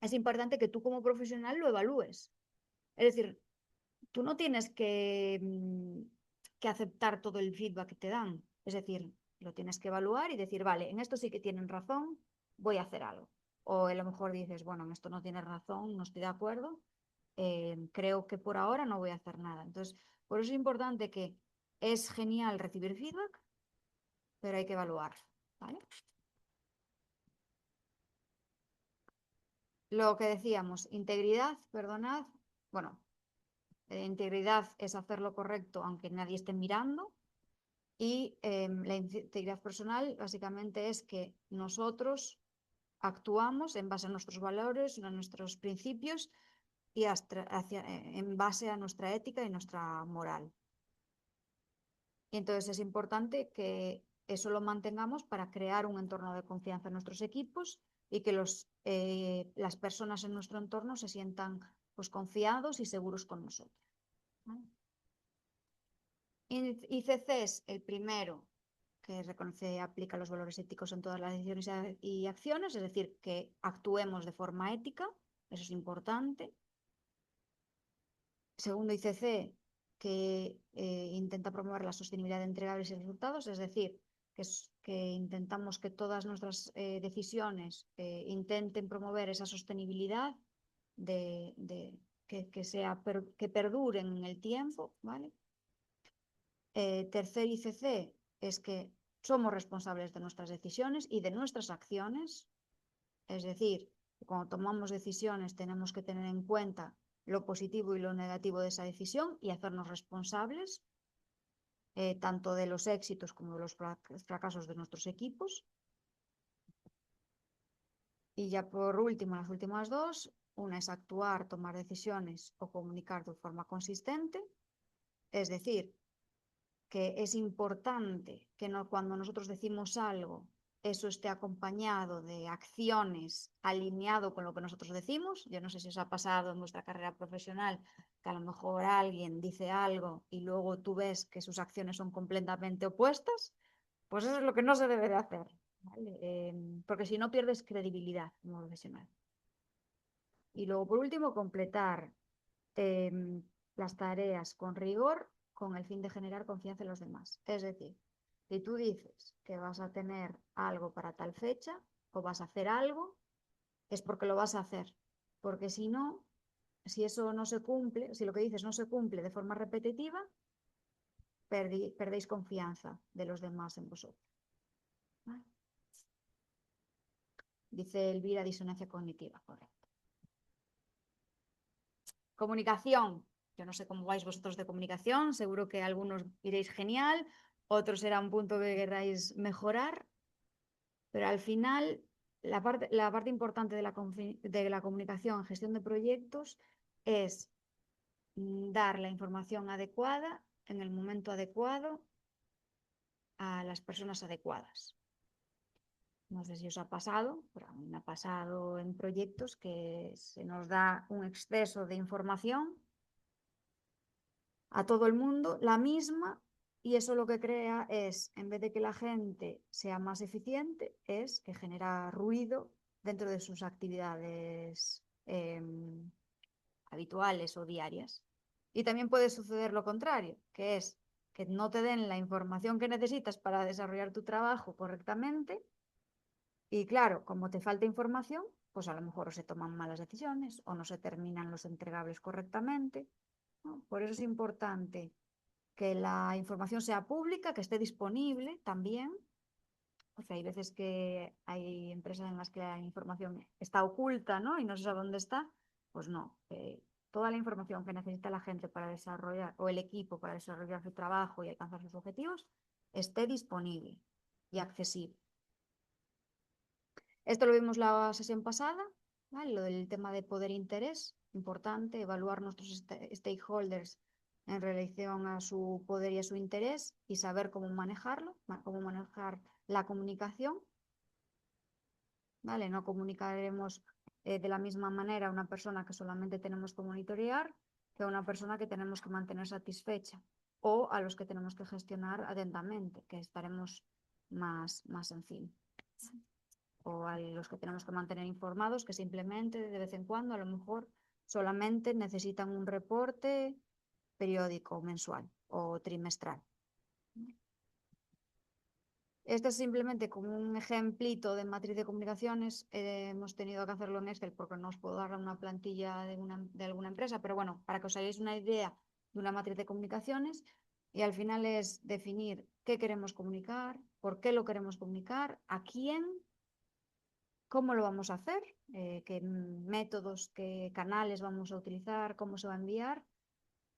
es importante que tú como profesional lo evalúes. Es decir, tú no tienes que aceptar todo el feedback que te dan. Es decir, lo tienes que evaluar y decir, vale, en esto sí que tienen razón, voy a hacer algo. O a lo mejor dices, bueno, en esto no tienes razón, no estoy de acuerdo, creo que por ahora no voy a hacer nada. Entonces, por eso es importante que es genial recibir feedback, pero hay que evaluarlo, ¿vale? Lo que decíamos, integridad, perdonad, bueno, integridad es hacer lo correcto aunque nadie esté mirando y la integridad personal básicamente es que nosotros actuamos en base a nuestros valores, a nuestros principios y en base a nuestra ética y nuestra moral. Y entonces es importante que eso lo mantengamos para crear un entorno de confianza en nuestros equipos y que las personas en nuestro entorno se sientan pues, confiados y seguros con nosotros. ¿Vale? ICC es el primero que reconoce y aplica los valores éticos en todas las decisiones y acciones, es decir, que actuemos de forma ética, eso es importante. Segundo ICC, que intenta promover la sostenibilidad de entregables y resultados, es decir, que intentamos que todas nuestras decisiones intenten promover esa sostenibilidad que perduren en el tiempo, ¿vale? Tercer ICC es que somos responsables de nuestras decisiones y de nuestras acciones, es decir, cuando tomamos decisiones tenemos que tener en cuenta lo positivo y lo negativo de esa decisión y hacernos responsables tanto de los éxitos como de los fracasos de nuestros equipos. Y ya por último, las últimas dos, una es actuar, tomar decisiones o comunicar de forma consistente, es decir, que es importante que cuando nosotros decimos algo, eso esté acompañado de acciones alineado con lo que nosotros decimos. Yo no sé si os ha pasado en vuestra carrera profesional que a lo mejor alguien dice algo y luego tú ves que sus acciones son completamente opuestas. Pues eso es lo que no se debe de hacer, ¿vale? Porque si no pierdes credibilidad como profesional. Y luego, por último, completar las tareas con rigor con el fin de generar confianza en los demás. Es decir, si tú dices que vas a tener algo para tal fecha o vas a hacer algo, es porque lo vas a hacer. Porque si no, si eso no se cumple, si lo que dices no se cumple de forma repetitiva, perdéis confianza de los demás en vosotros. ¿Vale? Dice Elvira, disonancia cognitiva, correcto. Comunicación. Yo no sé cómo vais vosotros de comunicación, seguro que algunos iréis genial, otros será un punto que queráis mejorar, pero al final la parte importante de la comunicación en gestión de proyectos es dar la información adecuada en el momento adecuado a las personas adecuadas. No sé si os ha pasado, pero a mí me ha pasado en proyectos que se nos da un exceso de información a todo el mundo, la misma, y eso lo que crea es, en vez de que la gente sea más eficiente, es que genera ruido dentro de sus actividades habituales o diarias. Y también puede suceder lo contrario, que es que no te den la información que necesitas para desarrollar tu trabajo correctamente. Y claro, como te falta información, pues a lo mejor se toman malas decisiones o no se terminan los entregables correctamente, ¿no? Por eso es importante que la información sea pública, que esté disponible también, porque hay veces que hay empresas en las que la información está oculta, ¿no? Y no se sabe dónde está. Pues no, toda la información que necesita la gente para desarrollar, o el equipo para desarrollar su trabajo y alcanzar sus objetivos, esté disponible y accesible. Esto lo vimos la sesión pasada, ¿vale? Lo del tema de poder e interés, importante, evaluar nuestros stakeholders en relación a su poder y a su interés y saber cómo manejarlo, cómo manejar la comunicación, ¿vale? No comunicaremos de la misma manera a una persona que solamente tenemos que monitorear que a una persona que tenemos que mantener satisfecha o a los que tenemos que gestionar atentamente, que estaremos más encima. O a los que tenemos que mantener informados, que simplemente de vez en cuando a lo mejor solamente necesitan un reporte periódico, mensual o trimestral. Este es simplemente como un ejemplito de matriz de comunicaciones. Hemos tenido que hacerlo en Excel porque no os puedo dar una plantilla de alguna empresa, pero bueno, para que os hagáis una idea de una matriz de comunicaciones, y al final es definir qué queremos comunicar, por qué lo queremos comunicar, a quién, cómo lo vamos a hacer, qué métodos, qué canales vamos a utilizar, cómo se va a enviar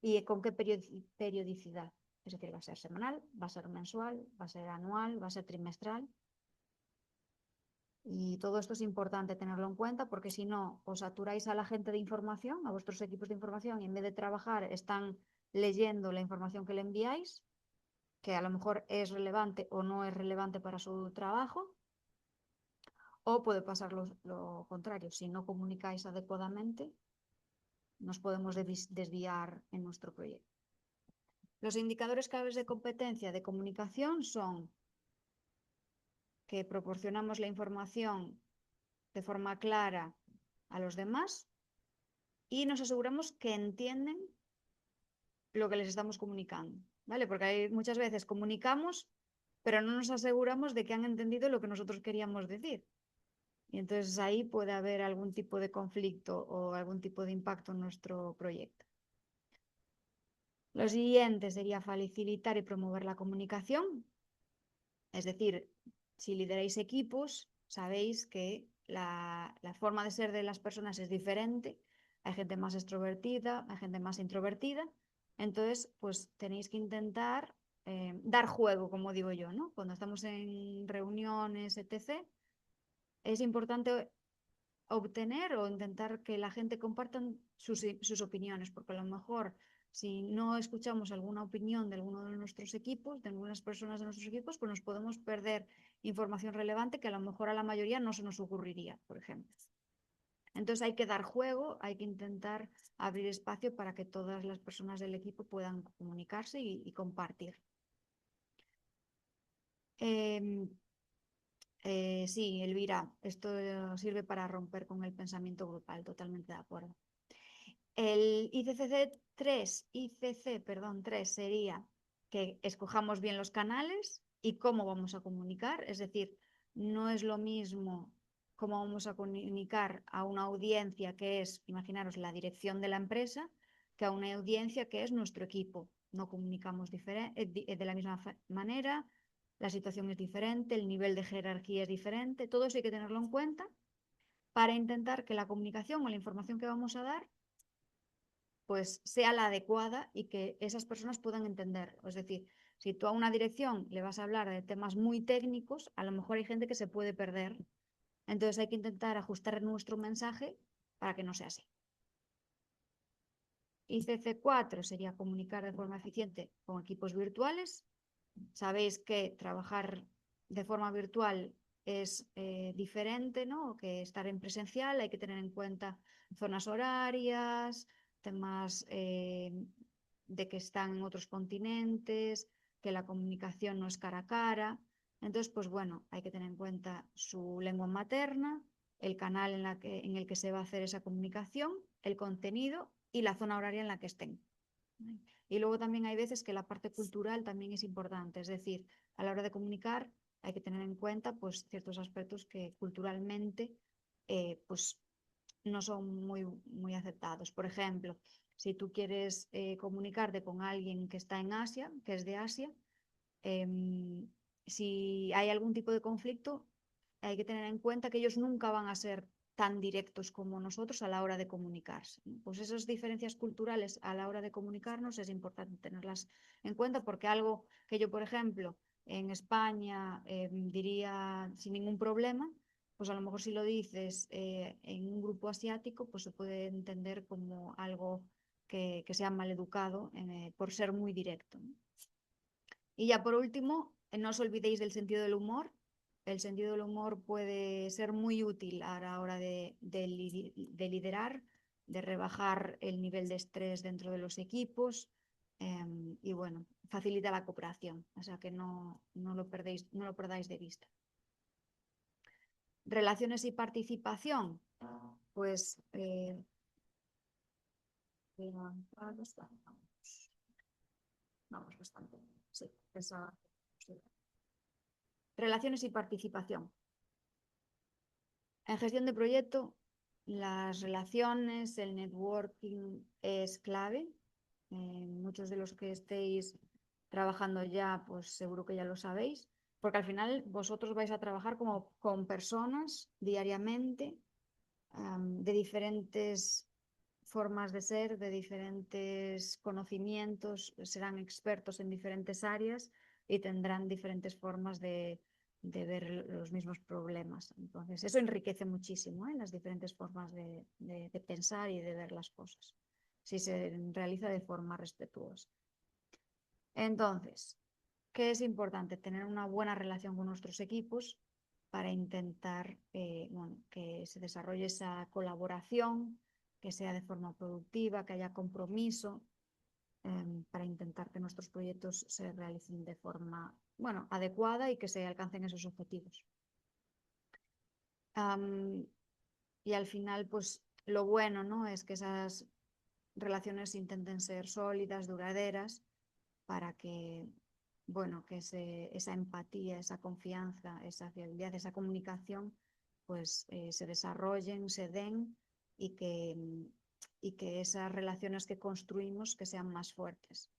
y con qué periodicidad. Es decir, va a ser semanal, va a ser mensual, va a ser anual, va a ser trimestral. Y todo esto es importante tenerlo en cuenta porque si no, os saturáis a la gente de información, a vuestros equipos de información, y en vez de trabajar están leyendo la información que le enviáis, que a lo mejor es relevante o no es relevante para su trabajo. O puede pasar lo contrario, si no comunicáis adecuadamente, nos podemos desviar en nuestro proyecto. Los indicadores claves de competencia de comunicación son que proporcionamos la información de forma clara a los demás y nos aseguramos que entienden lo que les estamos comunicando, ¿vale? Porque hay, muchas veces comunicamos, pero no nos aseguramos de que han entendido lo que nosotros queríamos decir. Y entonces ahí puede haber algún tipo de conflicto o algún tipo de impacto en nuestro proyecto. Lo siguiente sería facilitar y promover la comunicación. Es decir, si lideráis equipos, sabéis que la forma de ser de las personas es diferente. Hay gente más extrovertida, hay gente más introvertida. Entonces, pues tenéis que intentar dar juego, como digo yo, ¿no? Cuando estamos en reuniones, etc., es importante obtener o intentar que la gente comparta sus opiniones, porque a lo mejor si no escuchamos alguna opinión de alguno de nuestros equipos, de algunas personas de nuestros equipos, pues nos podemos perder información relevante que a lo mejor a la mayoría no se nos ocurriría, por ejemplo. Entonces hay que dar juego, hay que intentar abrir espacio para que todas las personas del equipo puedan comunicarse y compartir. Sí, Elvira, esto sirve para romper con el pensamiento grupal, totalmente de acuerdo. El ICC 3 sería que escojamos bien los canales y cómo vamos a comunicar. Es decir, no es lo mismo cómo vamos a comunicar a una audiencia que es, imaginaros, la dirección de la empresa, que a una audiencia que es nuestro equipo. No comunicamos de la misma manera, la situación es diferente, el nivel de jerarquía es diferente, todo eso hay que tenerlo en cuenta para intentar que la comunicación o la información que vamos a dar pues sea la adecuada y que esas personas puedan entender. Es decir, si tú a una dirección le vas a hablar de temas muy técnicos, a lo mejor hay gente que se puede perder. Entonces hay que intentar ajustar nuestro mensaje para que no sea así. ICC4 sería comunicar de forma eficiente con equipos virtuales. Sabéis que trabajar de forma virtual es diferente, ¿no? Que estar en presencial. Hay que tener en cuenta zonas horarias, temas de que están en otros continentes, que la comunicación no es cara a cara. Entonces, pues bueno, hay que tener en cuenta su lengua materna, el canal en el que se va a hacer esa comunicación, el contenido y la zona horaria en la que estén. Y luego también hay veces que la parte cultural también es importante, es decir, a la hora de comunicar hay que tener en cuenta pues, ciertos aspectos que culturalmente pues, no son muy aceptados. Por ejemplo, si tú quieres comunicarte con alguien que está en Asia, que es de Asia, si hay algún tipo de conflicto, hay que tener en cuenta que ellos nunca van a ser tan directos como nosotros a la hora de comunicarse. Pues esas diferencias culturales a la hora de comunicarnos es importante tenerlas en cuenta porque algo que yo, por ejemplo, en España diría sin ningún problema, pues a lo mejor si lo dices en un grupo asiático, pues se puede entender como algo que sea maleducado por ser muy directo, ¿no? Y ya por último, no os olvidéis del sentido del humor. El sentido del humor puede ser muy útil a la hora de liderar, de rebajar el nivel de estrés dentro de los equipos y bueno, facilita la cooperación, o sea que no lo perdáis de vista. Relaciones y participación, pues vamos bastante. Sí, esa. Sí. Relaciones y participación. En gestión de proyecto, las relaciones, el networking es clave. Muchos de los que estéis trabajando ya, pues seguro que ya lo sabéis, porque al final vosotros vais a trabajar como con personas diariamente, de diferentes formas de ser, de diferentes conocimientos, serán expertos en diferentes áreas y tendrán diferentes formas de ver los mismos problemas. Entonces, eso enriquece muchísimo las diferentes formas de pensar y de ver las cosas, si se realiza de forma respetuosa. Entonces, ¿qué es importante? Tener una buena relación con nuestros equipos para intentar bueno, que se desarrolle esa colaboración, que sea de forma productiva, que haya compromiso, para intentar que nuestros proyectos se realicen de forma bueno, adecuada y que se alcancen esos objetivos. Y al final, pues lo bueno, ¿no? Es que esas relaciones intenten ser sólidas, duraderas, para que, bueno, que esa empatía, esa confianza, esa fiabilidad, esa comunicación, pues se desarrollen, se den y que esas relaciones que construimos que sean más fuertes.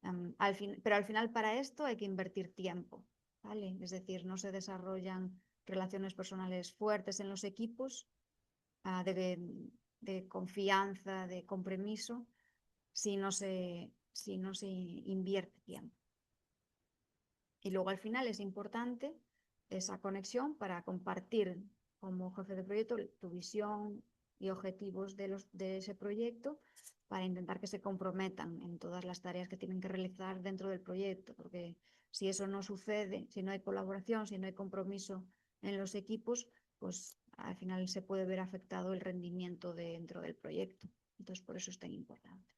Pero al final para esto hay que invertir tiempo, ¿vale? Es decir, no se desarrollan relaciones personales fuertes en los equipos de confianza, de compromiso, si no se invierte tiempo. Y luego al final es importante esa conexión para compartir como jefe de proyecto tu visión y objetivos de ese proyecto para intentar que se comprometan en todas las tareas que tienen que realizar dentro del proyecto, porque si eso no sucede, si no hay colaboración, si no hay compromiso en los equipos, pues al final se puede ver afectado el rendimiento dentro del proyecto. Entonces por eso es tan importante.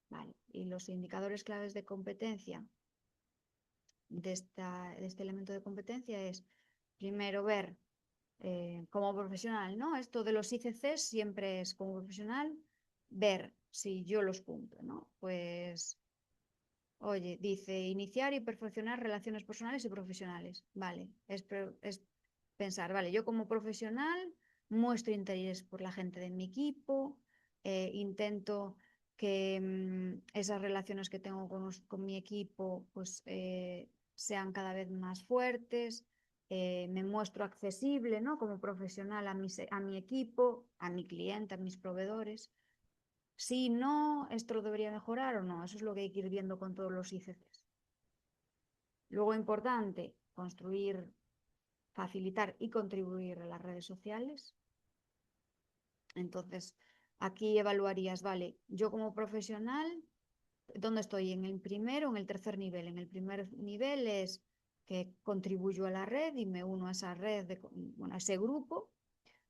Vale. Y los indicadores claves de competencia de este elemento de competencia es primero ver como profesional, ¿no? Esto de los ICCs siempre es como profesional ver si yo los cumplo, ¿no? Pues Oye, dice, iniciar y perfeccionar relaciones personales y profesionales. Vale, es pensar, vale, yo como profesional muestro interés por la gente de mi equipo, intento que esas relaciones que tengo con mi equipo pues sean cada vez más fuertes, me muestro accesible, ¿no? Como profesional a mi equipo, a mi cliente, a mis proveedores. Si no, esto lo debería mejorar o no, eso es lo que hay que ir viendo con todos los ICCs. Luego, importante, construir, facilitar y contribuir a las redes sociales. Entonces, aquí evaluarías, vale, yo como profesional, ¿dónde estoy? ¿En el primero o en el tercer nivel? En el primer nivel es que contribuyo a la red y me uno a esa red, bueno, a ese grupo.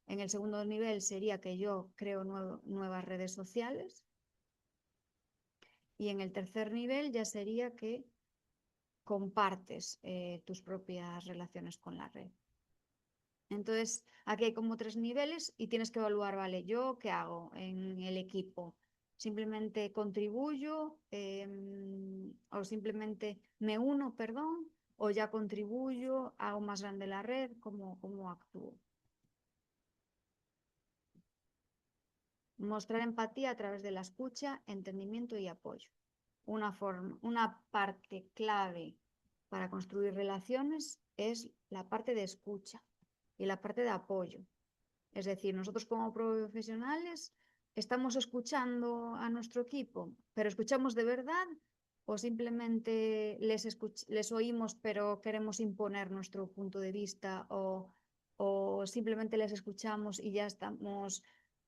En el segundo nivel sería que yo creo nuevas redes sociales. Y en el tercer nivel ya sería que compartes tus propias relaciones con la red. Entonces, aquí hay como 3 niveles y tienes que evaluar, vale, ¿yo qué hago en el equipo? ¿Simplemente contribuyo o simplemente me uno, perdón, o ya contribuyo, hago más grande la red? ¿Cómo actúo? Mostrar empatía a través de la escucha, entendimiento y apoyo. Una parte clave para construir relaciones es la parte de escucha y la parte de apoyo. Es decir, nosotros como profesionales estamos escuchando a nuestro equipo, pero ¿escuchamos de verdad o simplemente les oímos pero queremos imponer nuestro punto de vista o simplemente les escuchamos y ya estamos,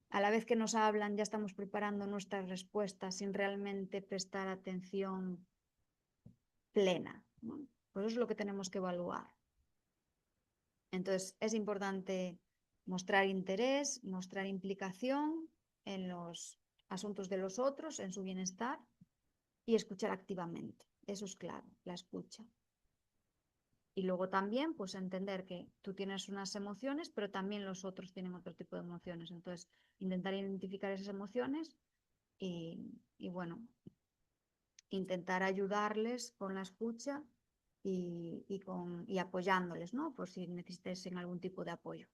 a la vez que nos hablan, ya estamos preparando nuestras respuestas sin realmente prestar atención plena, ¿no? Pues eso es lo que tenemos que evaluar. Entonces, es importante mostrar interés, mostrar implicación en los asuntos de los otros, en su bienestar y escuchar activamente. Eso es clave, la escucha. Y luego también, pues entender que tú tienes unas emociones, pero también los otros tienen otro tipo de emociones. Entonces, intentar identificar esas emociones y bueno, intentar ayudarles con la escucha y apoyándoles, ¿no? Por si necesiten algún tipo de apoyo.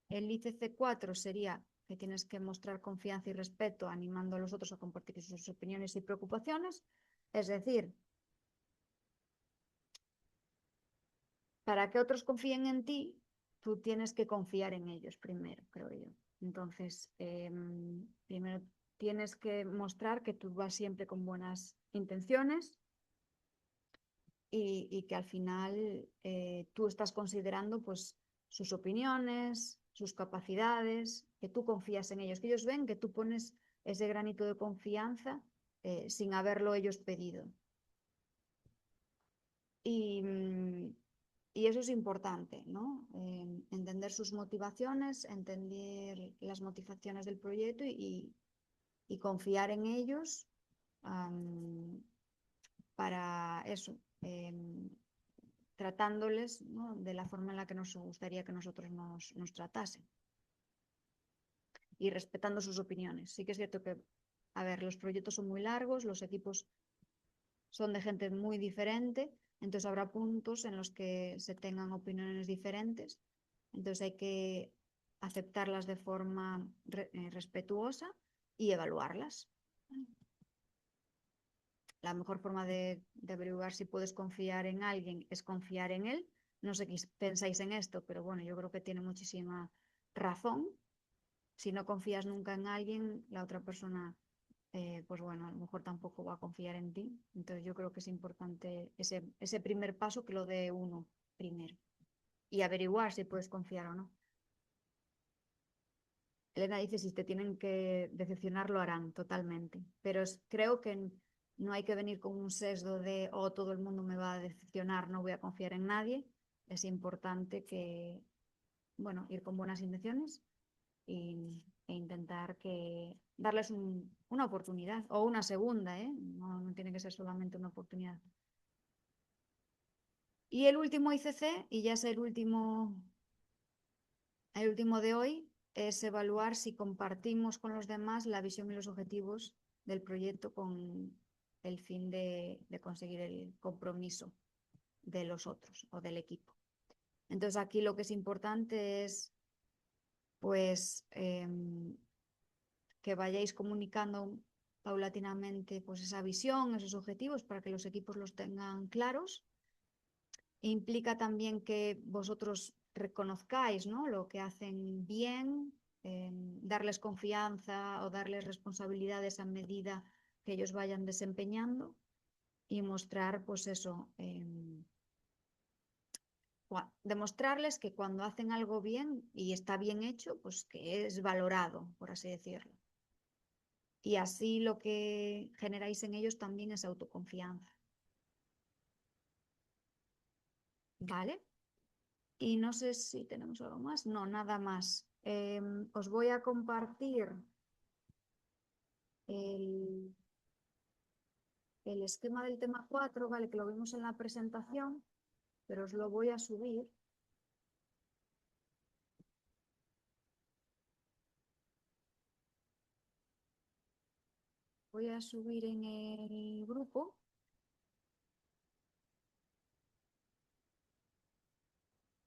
El ICC4 sería que tienes que mostrar confianza y respeto, animando a los otros a compartir sus opiniones y preocupaciones. Es decir, para que otros confíen en ti, tú tienes que confiar en ellos primero, creo yo. Entonces, primero tienes que mostrar que tú vas siempre con buenas intenciones y que al final tú estás considerando pues sus opiniones, sus capacidades, que tú confías en ellos, que ellos ven que tú pones ese granito de confianza sin haberlo ellos pedido. Y eso es importante, ¿no? Entender sus motivaciones, entender las motivaciones del proyecto y confiar en ellos para eso, tratándoles, ¿no? De la forma en la que nos gustaría que nosotros nos tratasen y respetando sus opiniones. Sí que es cierto que, a ver, los proyectos son muy largos, los equipos son de gente muy diferente, entonces habrá puntos en los que se tengan opiniones diferentes, entonces hay que aceptarlas de forma respetuosa y evaluarlas. La mejor forma de averiguar si puedes confiar en alguien es confiar en él. No sé qué pensáis en esto, pero bueno, yo creo que tiene muchísima razón. Si no confías nunca en alguien, la otra persona, pues bueno, a lo mejor tampoco va a confiar en ti. Entonces yo creo que es importante ese primer paso que lo dé uno primero y averiguar si puedes confiar o no. Elena dice, si te tienen que decepcionar, lo harán totalmente. Pero creo que no hay que venir con un sesgo de, oh, todo el mundo me va a decepcionar, no voy a confiar en nadie. Es importante que, bueno, ir con buenas intenciones e intentar darles una oportunidad o una segunda, ¿eh? No tiene que ser solamente una oportunidad. Y el último ICC, y ya es el último de hoy, es evaluar si compartimos con los demás la visión y los objetivos del proyecto con el fin de conseguir el compromiso de los otros o del equipo. Entonces aquí lo que es importante es pues que vayáis comunicando paulatinamente pues esa visión, esos objetivos para que los equipos los tengan claros. Implica también que vosotros reconozcáis, ¿no?, lo que hacen bien, darles confianza o darles responsabilidades a medida que ellos vayan desempeñando y mostrar, pues eso, demostrarles que cuando hacen algo bien y está bien hecho, pues que es valorado, por así decirlo. Y así lo que generáis en ellos también es autoconfianza. ¿Vale? Y no sé si tenemos algo más. No, nada más. Os voy a compartir el esquema del tema 4, ¿vale? Que lo vimos en la presentación, pero os lo voy a subir. Voy a subir en el grupo.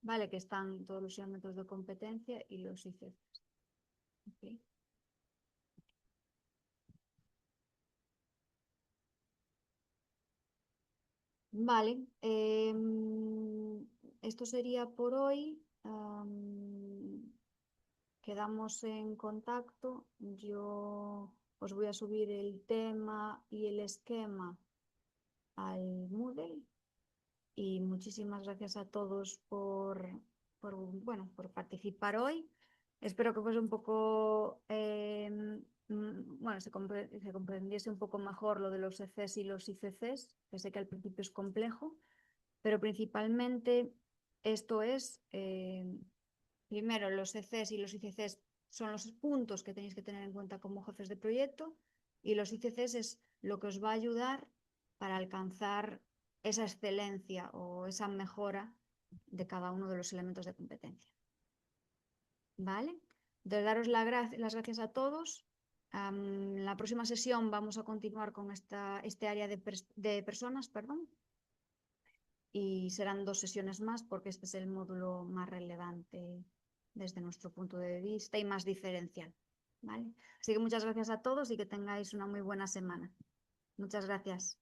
Vale, que están todos los ámbitos de competencia y los ICFs. Okay. Vale, esto sería por hoy. Quedamos en contacto. Yo os voy a subir el tema y el esquema al Moodle. Y muchísimas gracias a todos por participar hoy. Espero que fuese un poco, se comprendiese un poco mejor lo de los ECs y los ICCs, que sé que al principio es complejo, pero principalmente esto es, primero, los ECs y los ICCs son los puntos que tenéis que tener en cuenta como jefes de proyecto, y los ICCs es lo que os va a ayudar para alcanzar esa excelencia o esa mejora de cada uno de los elementos de competencia. ¿Vale? Entonces, daros las gracias a todos. En la próxima sesión vamos a continuar con este área de personas, perdón, y serán 2 sesiones más porque este es el módulo más relevante desde nuestro punto de vista y más diferencial. ¿Vale? Así que muchas gracias a todos y que tengáis una muy buena semana. Muchas gracias.